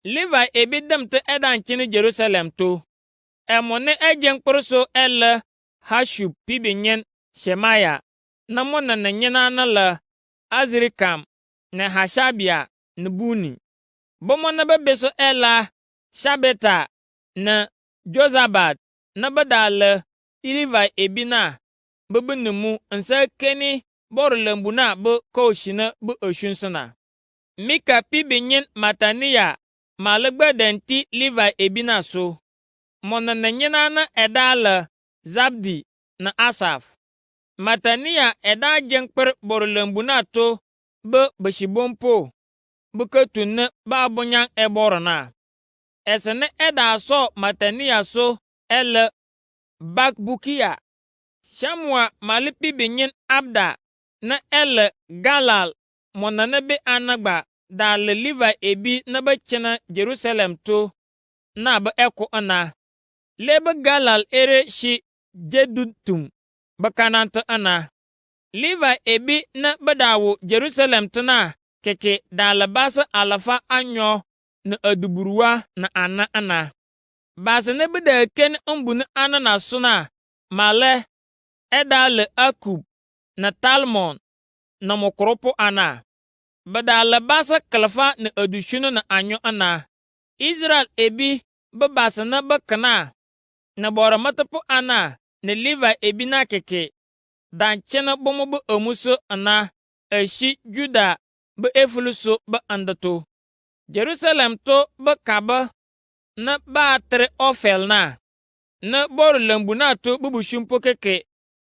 Levi ebi demte ɛda nchini Jerusalem to. Emone ejenkperso ele Hashub pibinyen Shemaya na mona na nyina na le Azrikam na Hashabia na Buni. Bomo na bebeso ela Shabeta na Jozabad na beda le Levi ebina bebe nemu nsa keni boro lembu na be koshina be oshunsana. Mika pibinyen Matania malegbe denti Levi ebina so. Mona na nyina na ɛda le Zabdi na Asaf. Matania ɛda jenkper boro lembu na to be beshibompo be ketune ba abonyang eboro na. Esene ɛda so Matania so ele Bakbukia. Shamua malipi binyin Abda na ele Galal mona na be anagba da le Levi ebi na be chena Jerusalem to na be eko ana. Lebe Galal ere shi Jedutum bekanante ana. Levi ebi na bedawo Jerusalem tena keke da alabasa alafa anyo na aduburuwa na ana ana. Basa ne beda ken mbunu ana na suna male ɛda le Akub na Talmon na mokoropo ana. Beda alabasa kalafa na adushunu na anyo ana. Israel ebi be basa na bekana na boro matapo ana na Levi ebi na keke dan chena bomo be omuso ana eshi Juda be efuluso be andato. Jerusalem to be kaba na ba tre Ofel na boro lembu na to bubushumpo keke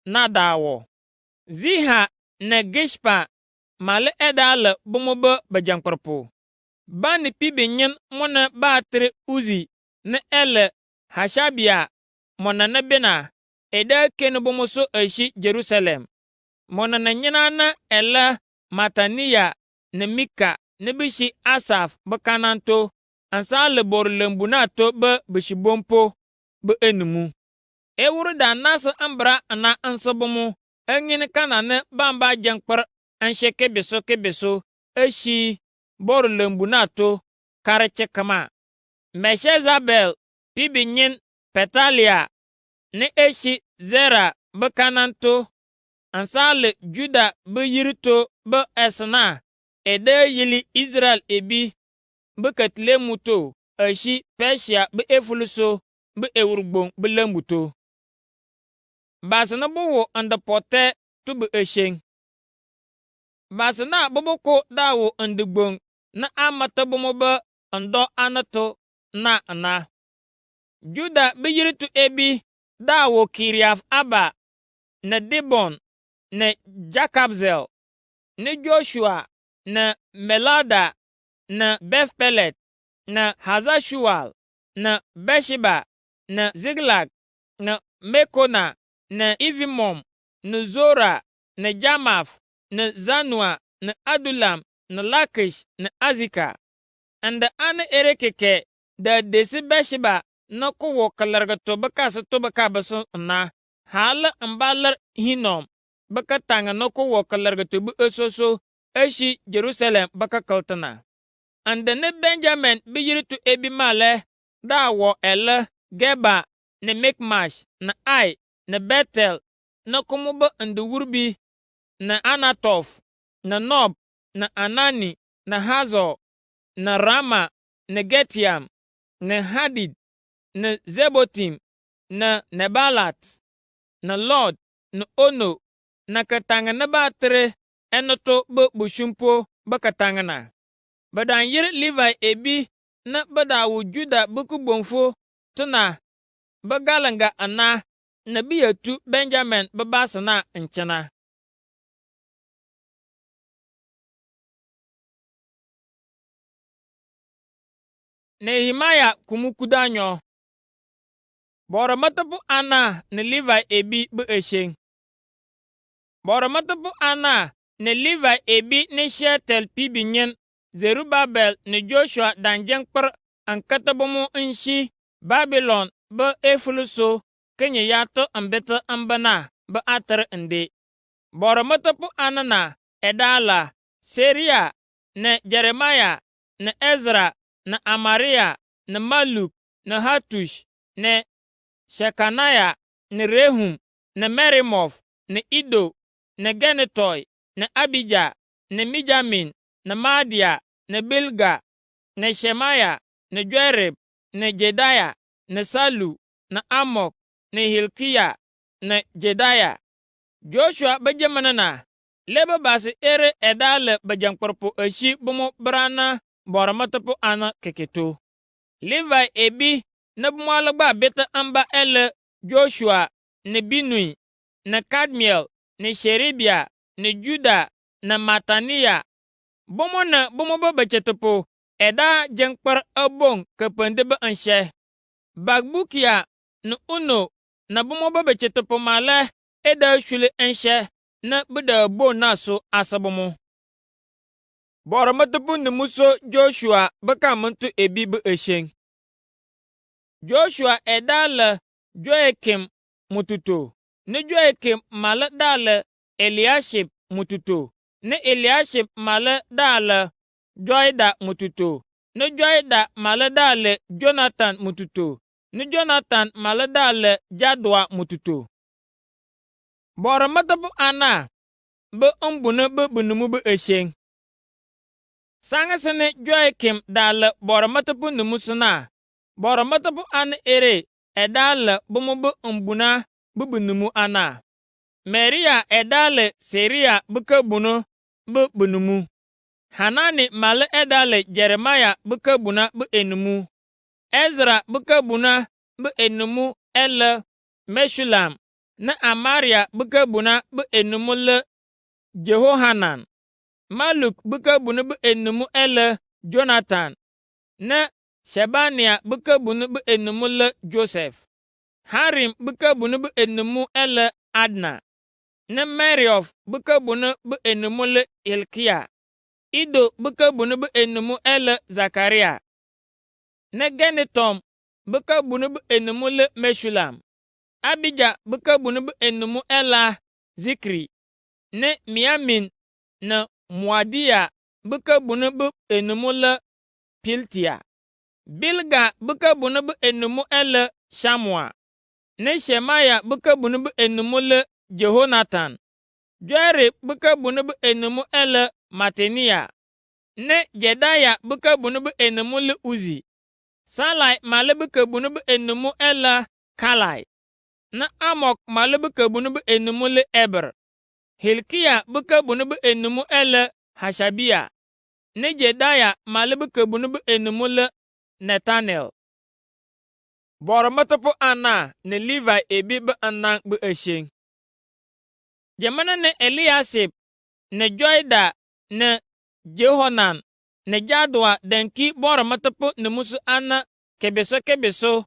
na dawo. Ziha na Gishpa male ɛda le bomo be bejankperpo. Bani pibinyen mona ba tre Uzi na ele Hashabia mona na bena ɛda ken bomo so eshi Jerusalem. Mona na nyina na ele Matania na Mika na bishi Asaf bekananto ansa le boro lembu na to be beshibompo be enemu. Ewuru da nasa ambra na ansobomo engine kana ne bamba jenkper anshe kebeso eshi boro lembu na to kareche kama. Meshezabel pibinyin Petalia ne eshi Zera bekananto ansa le Juda be yirito be esna ede yili Israel ebi be ketlemuto eshi Persia be efuluso be ewurgbon be lembuto. Basana bowo ande pote tu be esheng. Basana boboko dawo ande gbon na amata bomo be ando anato na ana. Juda be yiritu ebi dawo Kiriath Aba na Dibon na Jakabzel na Joshua na Melada na Bethpelet na Hazashual na Beersheba na Ziklag na Mekona na Ivimom na Zora na Jamath na Zanua na Adulam na Lakish na Azika. Ande ane ere keke da desi Beersheba na kowo kalarga to baka sa to baka baso na hala ambalar Hinom baka tanga na kowo kalarga to bu esoso eshi Jerusalem baka kaltana. ande ne Benjamin bi yiri tu ebi male da wɔ ɛlɛ Geba ne Mikmash na Ai na Betel na kumu be ande wurbi na Anatof na Nob na Anani na Hazor na Rama na Getiam na Hadid na Zebotim na Nebalat na Lod na Ono na katanga na ba tere enoto be bushumpo be katanga na. Badan yiri Levi ebi na bada wu Juda buku bonfo tuna be galanga ana na bi yatu Benjamin be basana nkyena. Nehemia kumukudanyo. Boro matapu ana na Levi ebi be eshen. Boro matapu ana na Levi ebi ne Shetel pibinyen Zerubabel ne Joshua danjen kper an katabomu nshi Babylon be efuluso kenye yato ambeta ambana be ater ende. Boro matapu ana na Edala, Seria, na Jeremiah, na Ezra, na Amaria, na Maluk, na Hatush, na Shekanaya, na Rehum, na Merimoth, na Ido, na Genetoy, na Abijah, na Mijamin, na Madia, na Bilga, na Shemaya, na Joarib, na Jedaya, na Salu, na Amok, na Hilkia, na Jedaya. Joshua bajamanana leba basi ere edale bajankporpo ashi bumu brana boramatapu ana keketo. Levi ebi na bumwalagba beta amba ele Joshua na Binui na Kadmiel na Sherebia na Juda na Matania bumu bachetopo eda jankpar abong kapende ba anshe. Bagbukia na Uno na bumu bachetopo male eda shule enshe na bida bo naso asabomo. Boro matapu ne muso Joshua baka muntu ebi be eshen. Joshua edale Joakim mututo. Ne Joakim male dale Eliashib mututo. Ne Eliashib male dale Joida mututo. Ne Joida male dale Jonathan mututo. Ne Jonathan male dale Jadwa mututo. Boro matapu ana be umbune be bunumu be eshen. Sangasene Joakim dale boro matapu numusuna. Boro matapu ana ere edale bumu be umbuna be bunumu ana. Meria edale Seria buke bunu be bunumu. Hanani male edale Jeremiah buke buna be enumu. Ezra buke buna be enumu ele Meshulam. Na Amaria buke buna be enumu le Jehohanan. Maluk buke bunu be enumu ele Jonathan. Na Shebania buke bunu be enumu le Joseph. Harim buke bunu be enumu ele Adna. Na Merioth buke bunu be enumu le Hilkia. Ido buke bunu be enumu ele Zakaria. Na Genitom buke bunu be enumu le Meshulam. Abijah buke bunu be enumu ela Zikri. Ne Miamin na Muadia buke bunu be enumu le Piltia. Bilga buke bunu be enumu ele Shamua. Ne Shemaya buke bunu be enumu le Jehonathan. Joarib buke bunu be enumu ele Matania. Ne Jedaya buke bunu be enumu le Uzi. Salai male buke bunu be enumu ele Kalai. Na Amok male buke bunu be enumu le Eber. Hilkia buke bunu be enumu ele Hashabia. Ne Jedaya male buke bunu be enumu le Netanel. Boro matapu ana ne Levi ebi be anan be eshen. Jamana ne Eliasib ne Joida ne Jehonan ne Jadwa denki boro matapu ne musu ana kebeso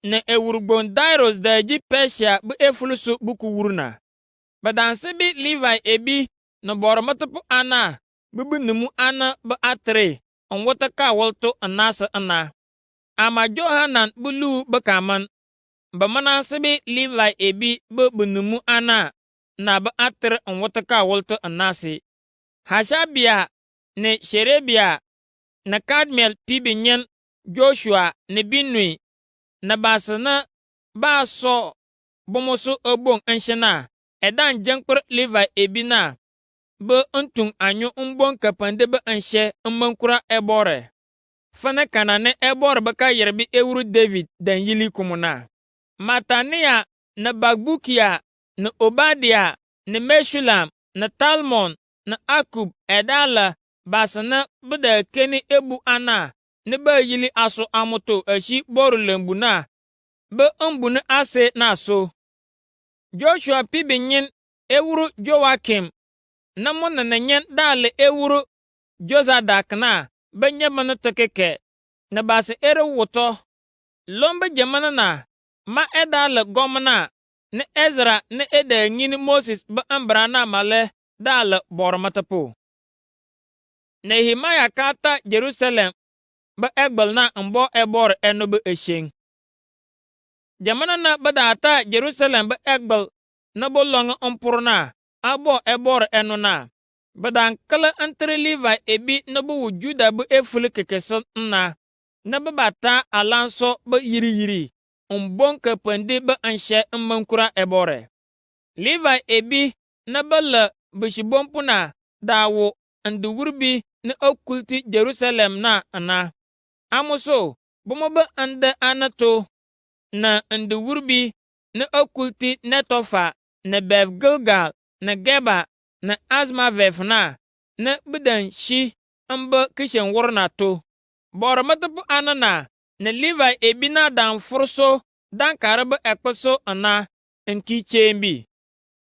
ne ewurgbon Dairos daji Persia be efulusu buku wuruna. Badanse bi Levi ebi no boro matapu ana bubu numu ana be atre on wata ka walto anasa ana. Ama Johanan bulu bekaman bamanase bi Levi ebi be bunumu ana na be atre on wata ka walto anase. Hashabia ne Sherebia na Kadmiel pibinyin Joshua ne Binui na basana ba so bomoso obong enshena edan jenkper Levi ebina be untung anyo umbon kapande be enshe mmankura ebore fane kanane ebore baka yerbi ewuru David dan yili kumuna Matania na Bagbukia na Obadia na Meshulam na Talmon na Akub edala basana beda keni ebu ana ne ba yili aso amoto ashi boru lembuna be mbunu ase na so Joshua pibinyin ewuru Joakim na mo na nyen dale ewuru Jozadak na benyamano tekeke na base ere wuto lombe jamana na ma edale gomna ne Ezra ne ede ngini Moses be ambrana male dale bormatapo Nehemia kata Jerusalem be egbel na mbo ebor enobe esheng jamana na badata Jerusalem be egbel na bolong ompurna abo ebor enuna badan kala antre Levi ebi na bu Juda bu efule kekeso na bata alanso be yiri umbon kapande be anshe mmankura ebore Levi ebi na bala bishibompuna dawo anduwurbi na okulti Jerusalem na ana amuso bomo be ande anato na anduwurbi na okulti Netofa na Bev Gilgal na Geba na Azmaveth na bidan shi amba kishen wurna to bor matapu anana na Levi ebi na dan furso dan karaba ekpeso ana enki chembi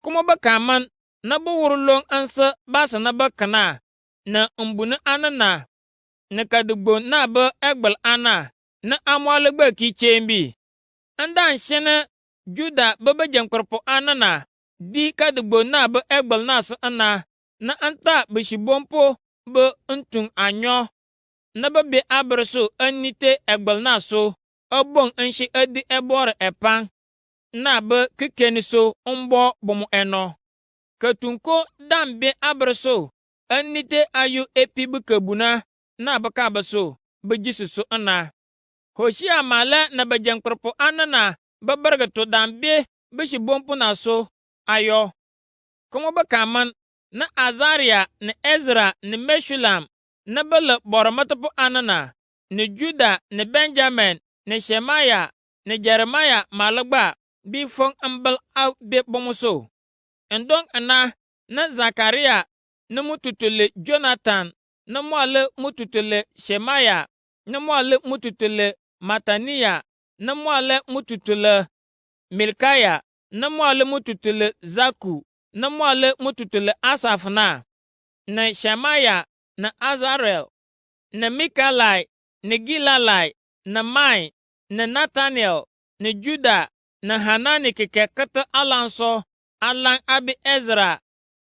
kuma ba kaman na bu wurlong ansa basa na ba kana na mbunu anana na kadugbo na ba egbel ana na amwale ba ki chembi andan shene Juda baba jankwarpo anana di kadugbo na ba egbel nasu ana na anta bishibompo ba untung anyo na ba be aberso anite egbel nasu obong enshi adi ebore epan na ba kikeni so umbo bomu eno katunko dambe aberso anite ayu epi bukabuna na ba kabaso ba jisuso ana Hoshia mala na ba jankwarpo anana ba bargato dambe bishibompo naso ayo kuma ba kaman na Azaria na Ezra na Meshulam na bala boromatapo anana na Juda na Benjamin na Shemaya na Jeremiah malagba bi fong ambal au be bomoso endong ana na Zakaria na mututule Jonathan na mwale mututule Shemaya na mwale mututule Matania na mwale mututule Milkaya na mwale mututule Zaku na mwale mututule Asaf na Shemaya na Azarel na Mikalai na Gilalai na Mai na Nathaniel na Juda na Hanani kekekata alanso alan abi Ezra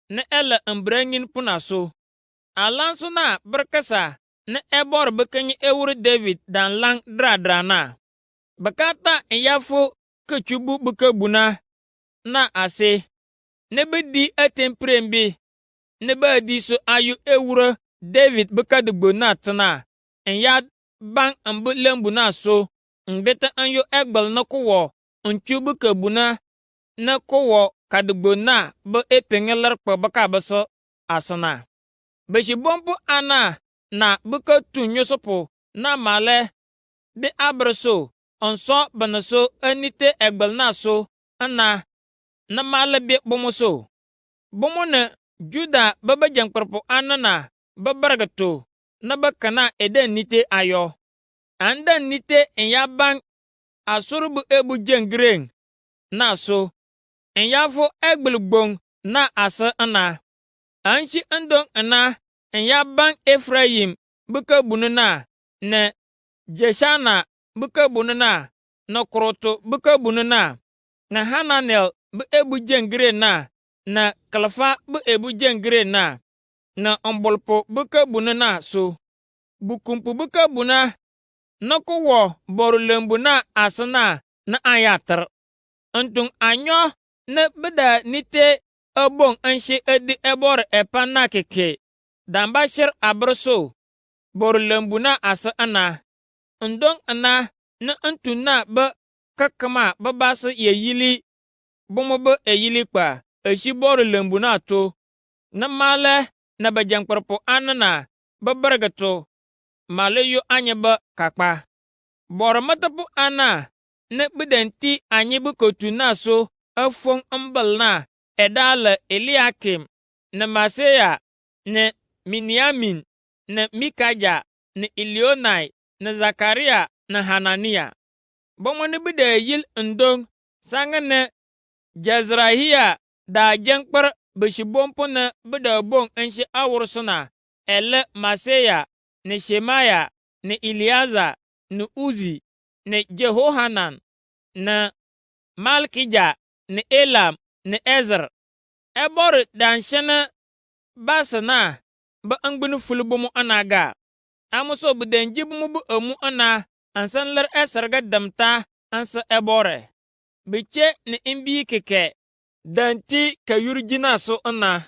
na ele mbrengin punaso alanso na berkasa na ebor bekenyi ewuru David dan lang dradrana bakata yafo kechubu bekebuna na ase ne bedi atemprembi ne bedi so ayu ewura David bekadugbo na tana ya bang ambu lembu na so mbeta anyo egbel na kuwo nchubu kabuna na kuwo kadugbo na be epengelar kpa baka baso asana beshibompu ana na buka tunyosopo na male be abraso onso banaso anite egbel na so ana na male be bomoso bomona Juda baba jankparpo anana babargato na bakana eden nite ayo andan nite enyabang asurubu ebu jengreng na so enyafo egbelgbong na asa ana anshi andong ana enyabang Efraim buka bununa na Jeshana buka bununa na Kroto buka bununa na Hananel bu ebu jengre na Kalfa bu ebu jengre na ombolpo buka bununa so bukumpu buka buna na kuwo borulembu na asana na ayatar antung anyo na beda nite obong anshi edi ebor epan na keke dambashir abrso bor lembu na ase ana ndong ana ne ntu na be kakama be bas ye yili bomo be eyili kpa eshi bor lembu na to ne male na bejangkperpo anana be bergeto male yo anye be kakpa bor matapu ana ne bedenti anye be kotu na so afong mbel na edale Eliakim ne Maseya ne Miniamin ne Mikaja ne Ilionai ne Zakaria ne Hanania bomo ne bede yil ndong sanga ne Jezrahia da jangkper beshibompo ne bede bong enshi awursuna ele Maseya ne Shemaya ne Eliaza ne Uzi ne Jehohanan ne Malkija ne Elam ne Ezer ebor danshene basana ba angbin fulbumu anaga amuso bedenji bumu bu amu ana ansan ler esarga damta ansa ebore biche ne imbi keke danti kayurjina so ana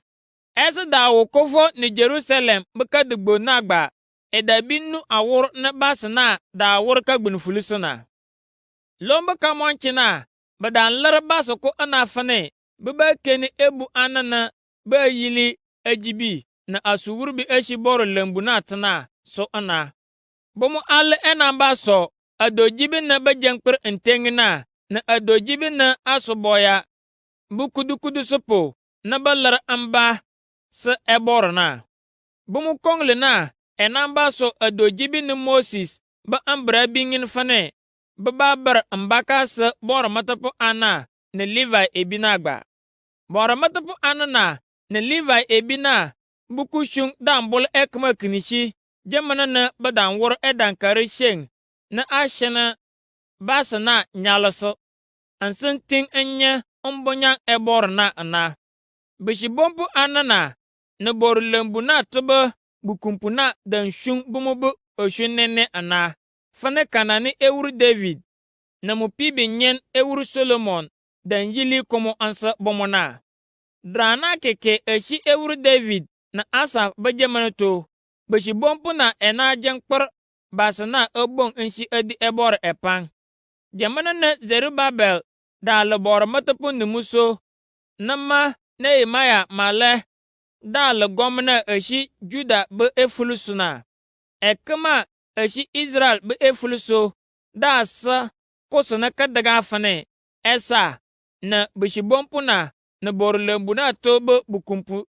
esa dawo kofo ne Jerusalem beka dugbo nagba edabinu awur na basana da awur ka gbin fulusuna lomba kamonchina badan ler baso ko ana fane beba keni ebu anana ba yili ajibi na asuwurbi eshi boro lembu na tana so ana bomo alle ena baso adojibi na bejangper entengina na adojibi na asuboya bukudu sopo na balar amba se eborna bomo kongle na enamba so adojibi na Moses ba ambra bingin fane ba bar ambaka se bor matapo ana na Levi ebinagba bor matapo ana na Levi ebina bukushung dambol ekma kinishi jamana na badan wor edan kare sheng na ashena basana nyalaso ansen ting enya ombonya ebor na ana bishibompu anana na bor lembu na toba bukumpu na dan shung bumubu oshunene ana fane kanani ewur David na mupibi nyen ewur Solomon dan yili komo ansa bomona drana keke eshi ewur David na Asaf bejamana to bishibompu na ena jangper basana obong enshi edi ebor epang jamana na Zerubabel da lebor matapu numuso nama Nehemaya male da le gomna eshi Juda be efulusuna ekama eshi Israel be efuluso da sa kosona kadaga fane esa na bishibompu na bor lembu na to be bukumpu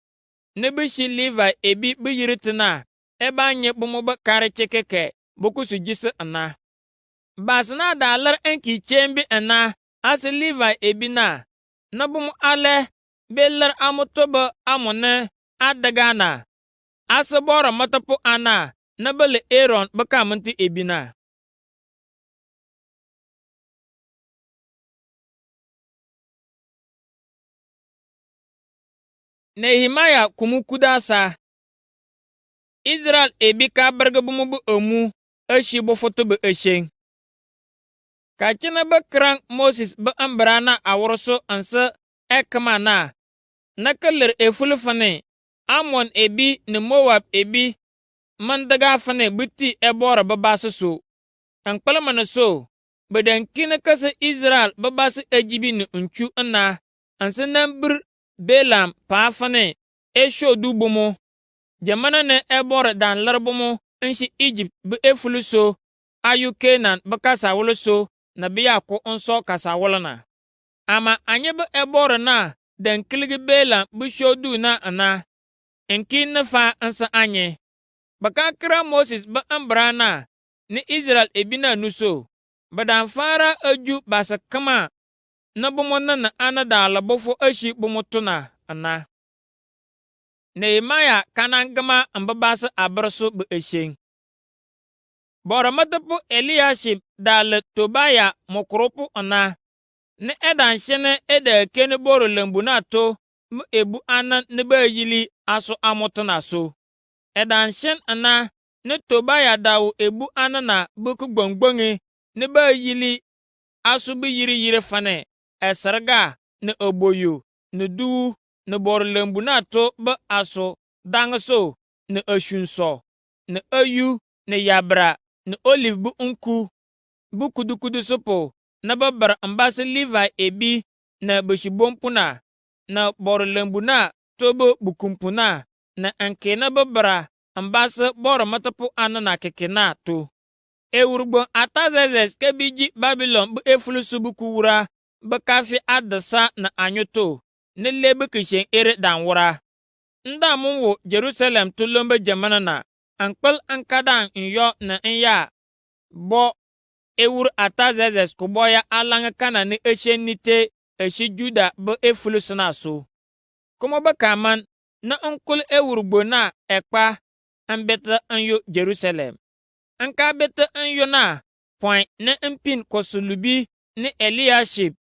ne bishi Levi ebi be yiritina eba nye bomo be kare chekeke boku sujise ana basna dalar enki chembi ana as Levi ebi na bomo ale belar amotoba amone adagana as bora matapo ana na bele Aaron bakamanti ebina Nehemaya kumukudasa Israel ebi ka berge bumu bu emu eshi bo foto be esheng kachina be krang Moses be ambrana awroso ansa ekma na kaler efulu fane Amon ebi ne Moab ebi mandaga fane buti ebora be baso ankpalmana so bedan kine kase Israel be bas ejibi ne unchu ana ansa nambir Belam pa fane esho du bomo jamana ne ebora dan larbomo enshi Egypt be efulu so ayu Kenan be kasa wolo so na biya ko onso kasa wolona ama anye be ebora na dan kiligi Belam be shodu na ana enkin na fa ansa anye baka kira Moses be ambrana ni Israel ebina nuso badan fara aju basa kama na bomo na ana da labofo eshi bomo tuna ana Nehemaya kanangama ambabasa abraso be esheng bora matapu Eliashib dal Tobaya mokropu ana ne edan shene ede kene boro lembu na to mu ebu ana ne ba yili aso amotona so edan shen ana ne Tobaya dawo ebu ana na buku gbongbonge ne ba yili aso be yiri fane esarga ne oboyo ne du ne bor lembu na to be aso dangso ne ashunso ne ayu ne yabra ne olive bu nku bu kudu supu na ba bar mbasa Levi ebi na beshibompu na bor lembu na tobo bukumpu na anke na ba bara mbasa bor matapu ana na keke na to. Ewurugbo Atazezes ke biji Babylon bu efulusu bu kuwura bu kafi adasa na anyuto ne lebe kishen ere dan wura. Nda mun wo Jerusalem tulombe jamana na ankpal ankadan nyo na nya bo ewur Atazezes kuboya alanga kana ni eshenite eshi Juda bu efulusu na so. Kuma ba kaman na onkul ewurugbo na ekpa ambeta anyo Jerusalem. Anka beta anyo na point na mpin kosulubi ni Eliashib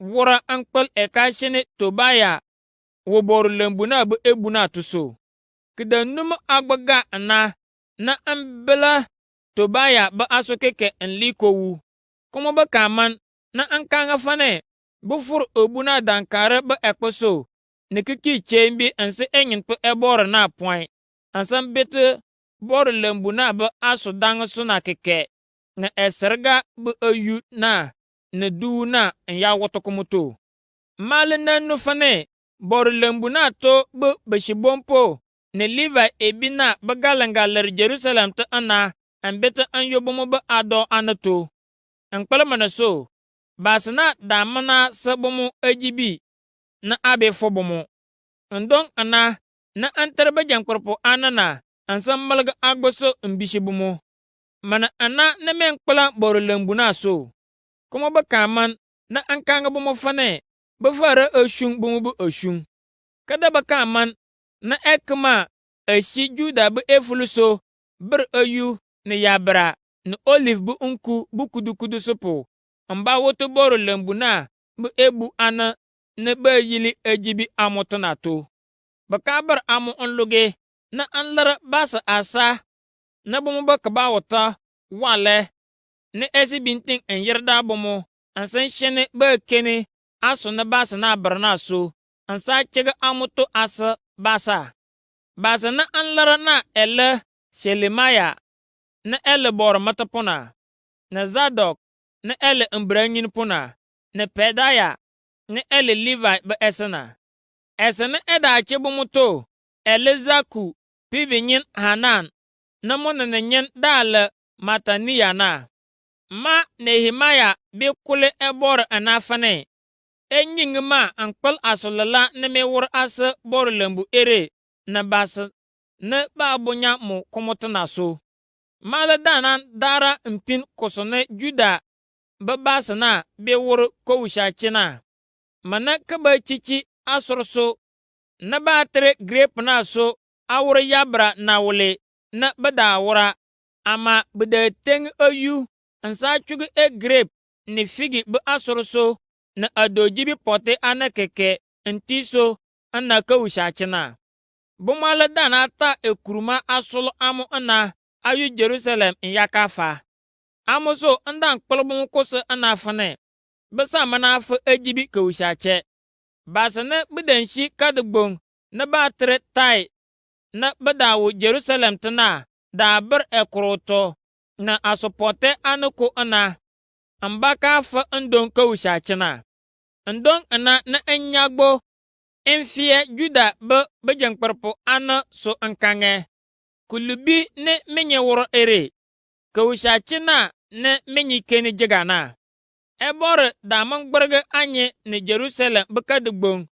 wura ankpal ekashene Tobaya wo bor lembu na bu ebu na tuso. Kidanum agbaga na ambela Tobaya ba aso keke enlikowu. Kuma ba kaman na ankanga fane bu fur obu na dankare ba ekposo ne kiki chembi anse enyin pu ebor na point ansam bete bor lembu na ba aso dang so na keke na eserga bu ayu na du na nya wotokumuto. Mali na nufane bor lembu na to bu beshibompo ne Levi ebi na ba galangaler Jerusalem ta ana ambeta an yobomo ba ado anato. Ankpala mana so basna damana sabomo ajibi na abe fobomo. Ndong ana na antarba jankorpo anana ansam malga agboso mbishibumo. Mana ana na menkpala bor lembu na so. Kuma ba kaman na ankanga bomo fane ba fara ashung bomo bu ashung. Kada ba kaman na ekma ashi Juda bu efuluso bir ayu ne yabra ne olive bu nku bu kudu supu amba woto bor lembu na bu ebu ana ne ba yili ajibi amoto na to. Bakabar amu onluge na anlara basa asa na bomo ba kaba wota wale ne esi binting en yerda bomo ansan shene ba kene aso na basa na barna so ansa chega amuto asa basa na anlara na ele Shelemaya na ele bor matapuna na Zadok na ele mbranyin puna na Pedaya na ele Levi ba esena eda achebumuto Elezaku pibinyin Hanan na mona na nyen dala Mataniya na ma Nehemaya bi kule ebor anafane enying ma ankpal asolala na me wur asa bor lembu ere na basa na babunya mu komotana so. Mala danan dara mpin kosone Juda ba basa na bi wur kowusha china mana kaba chichi asorso na batere grape na so awur yabra na wule na bada wura ama bada teng ayu ansa chugu e grape ni figi bu asorso na adojibi pote ana keke ntiso ana kawusha china. Bumala dana ta ekuruma asolo amu ana ayu Jerusalem yakafa. Amu so andan kpolbun kusa ana fane basa mana fa ajibi kawusha che. Basane bidanshi kadgbong na batre tai na badawu Jerusalem tana da bar ekroto na asopote anuko ana ambaka fa ndon kawusha china. Ndong ana na enyagbo enfie Juda ba bajangparpo ana so ankange kulubi ne menye woro ere kawusha china ne menyi keni jigana ebor da mangbarga anye ne Jerusalem bakadugbong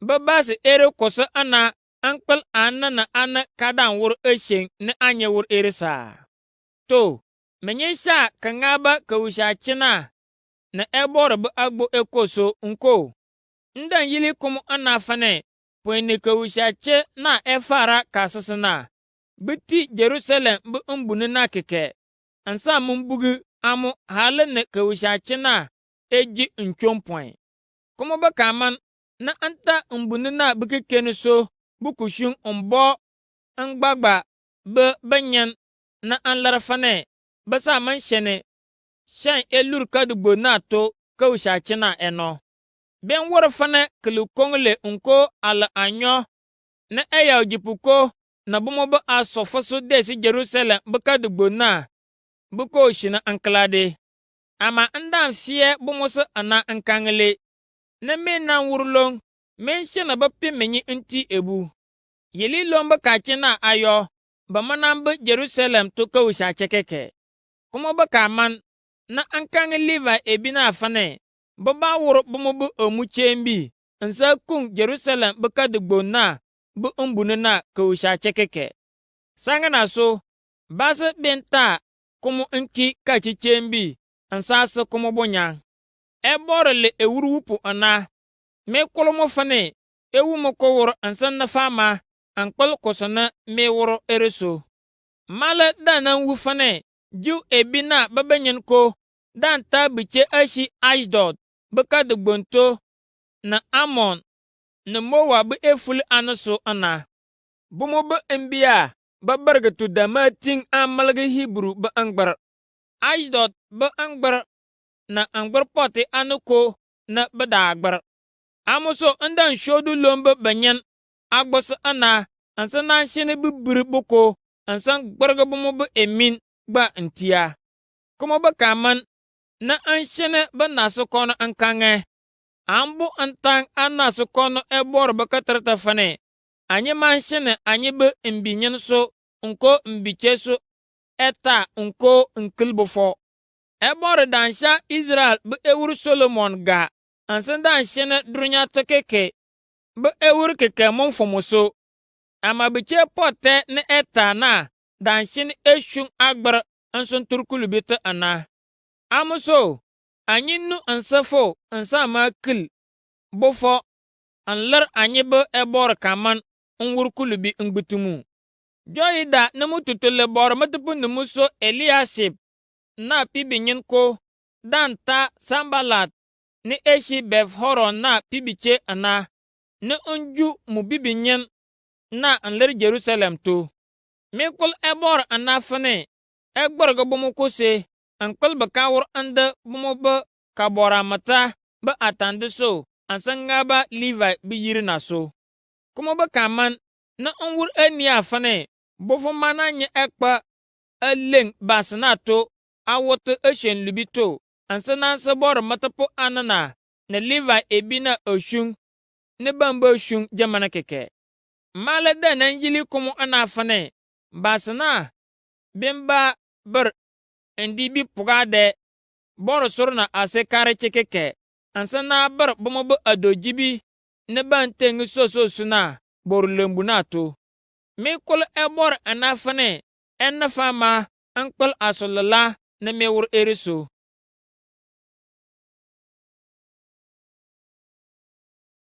babasi ere koso ana ankpal ana na ana kadan wur eshen ne anye wur ere sa to menye sha kangaba kawusha china na ebor bu agbo ekoso nko ndan yili kumu ana fane pwene kawusha che na efara kasasana biti Jerusalem bu umbunu na keke ansa mumbugu amu halene kawusha che na eji nchompwen kuma ba kaman na anta umbunu na bukekenu so bukushun umbo angbagba be banyan na anlara fane basa man shene shan elur kadugbo na to kawusha che na eno ben wor fane kulu kongle unko ala anyo na eyaw jipuko na bũmb bɩ a sɔfɩsʋ desi Jerusalem bɩ ka dɩ gbonna bɩ kooshini n kɩlade. Ama n daan fɩɛ bʋmʋsɩ ana n kaŋle ni me nan wʋr long me n shini bɩ pɩ me n ti ebu. Yɩlɩ long bɩ ka kẽna a yɔ bɩ mɩnan bɩ Jerusalem tɩ kooshi a chɛkɛkɛ. Kuma bɩ ka man na n kaŋ Livai ebina fane bɩ ba wʋr bʋmʋ bɩ omu cheembi n sa kũng Jerusalem bɩ ka dɩ gbonna bɩ n buni na kooshi a chɛkɛkɛ. Sãngna so, basɩ ben ta kʋmʋ n ki ka chi cheembi n saasɩ kʋmʋ bʋ-nyãng. Ɛ bɔrɔ le e wur wupu ana, me kʋlmʋ fane e wumʋ kʋ wʋr n sẽn nɩ faama n kpɩl kʋsɩnɩ me wʋr ereso. Malɛ da nan wu fane jiw ebina bɩ bɩ yẽn ko dan ta bɩ che ashi Ashdod bɩ ka dɩ gbonto ni Amon ni Moab bɩ e fuli ani so ana. Bʋmʋ bɩ n biya bɩ bɩrgɩ tɩ dama tĩng a mɩlgɩ Hibru bɩ n gbɩr. Ashdod bɩ n gbɩr na n gbɩr pɔtɩ ani ko ni bɩ daa gbɩr. Amuso n dan shoodu lom bɩ bɩ yẽn a gbʋsɩ ana n sẽn na n shini bɩ bir bɩ ko n sẽn gbɩrg bʋmʋ bɩ emin gba n tia. Kuma bɩ ka man na n shini bɩ nasɩ kɔnɔ n kaŋɛ. An bʋ n tãng a nasɩ kɔnɔ ɛ bɔrɔ bɩ ka tɩrtɛ fane. A yẽ man shini a yẽ bɩ n bi yẽn so n ko n bi che so ɛ ta n ko n kil bʋfɔ. Ɛ bɔrɔ dan sha Israel bɩ e wur Solomon ga n sẽn dan shini dũrũyã tɩkɩkɩ bɩ e wur kɩkɛ mʋnfʋmʋ so. Ama bɩ che pɔtɛ ni ɛ ta na dan shini e shũng a gbɩr n sẽn tur kulubi tɩ ana. Amuso, a yẽ nu n sɩfʋ n sã ma kil bʋfɔ n lɩr a yẽ bɩ ɛ bɔrɔ ka man n wʋr kulubi n gbutimu. Joyida ni mu tutulli bɔrɔ mi tɩ pʋ nimu so Eliasib na pibi yẽn ko dan ta Sambalat ni Eshi Bɛf-horon na pibi che ana ni n ju mu bibi yẽn na n lir Jerusalem to. Mi kul ɛ bɔrɔ ana fane ɛ gbɩrg bʋmʋ kʋse n kpɩl bɩ ka wʋr n dɩ bʋmʋ bɩ ka bɔra mata bɩ a tãndɩ so n sẽn ŋaba Livai bɩ yiri na so. Kuma bɩ ka man ni n wʋr a nia fane bʋfʋ mana yẽ ɛ kpa a leng basɩ na to a wʋtɩ a shen lubi to n sẽn na n sɩ bɔrɔ mi tɩ pʋ ani na ni Livai ebina a shũng ni bãmb a shũng jamana kɛkɛ. Malɛ da nan yili kʋmʋ ana fane basɩ na bɩn ba bɩr n dɩ bi pʋgadɛ bɔrɔ sʋr na a sɩ karɩ chɛkɛkɛ n sẽn na bɩr bʋmʋ bɩ a do jibi ni ban tengi so suna bor lembu na to. Mi kul ɛ bɔrɔ ana fane ɛ ni fama n kpɩl a sʋlɩ la ni me wʋr ereso.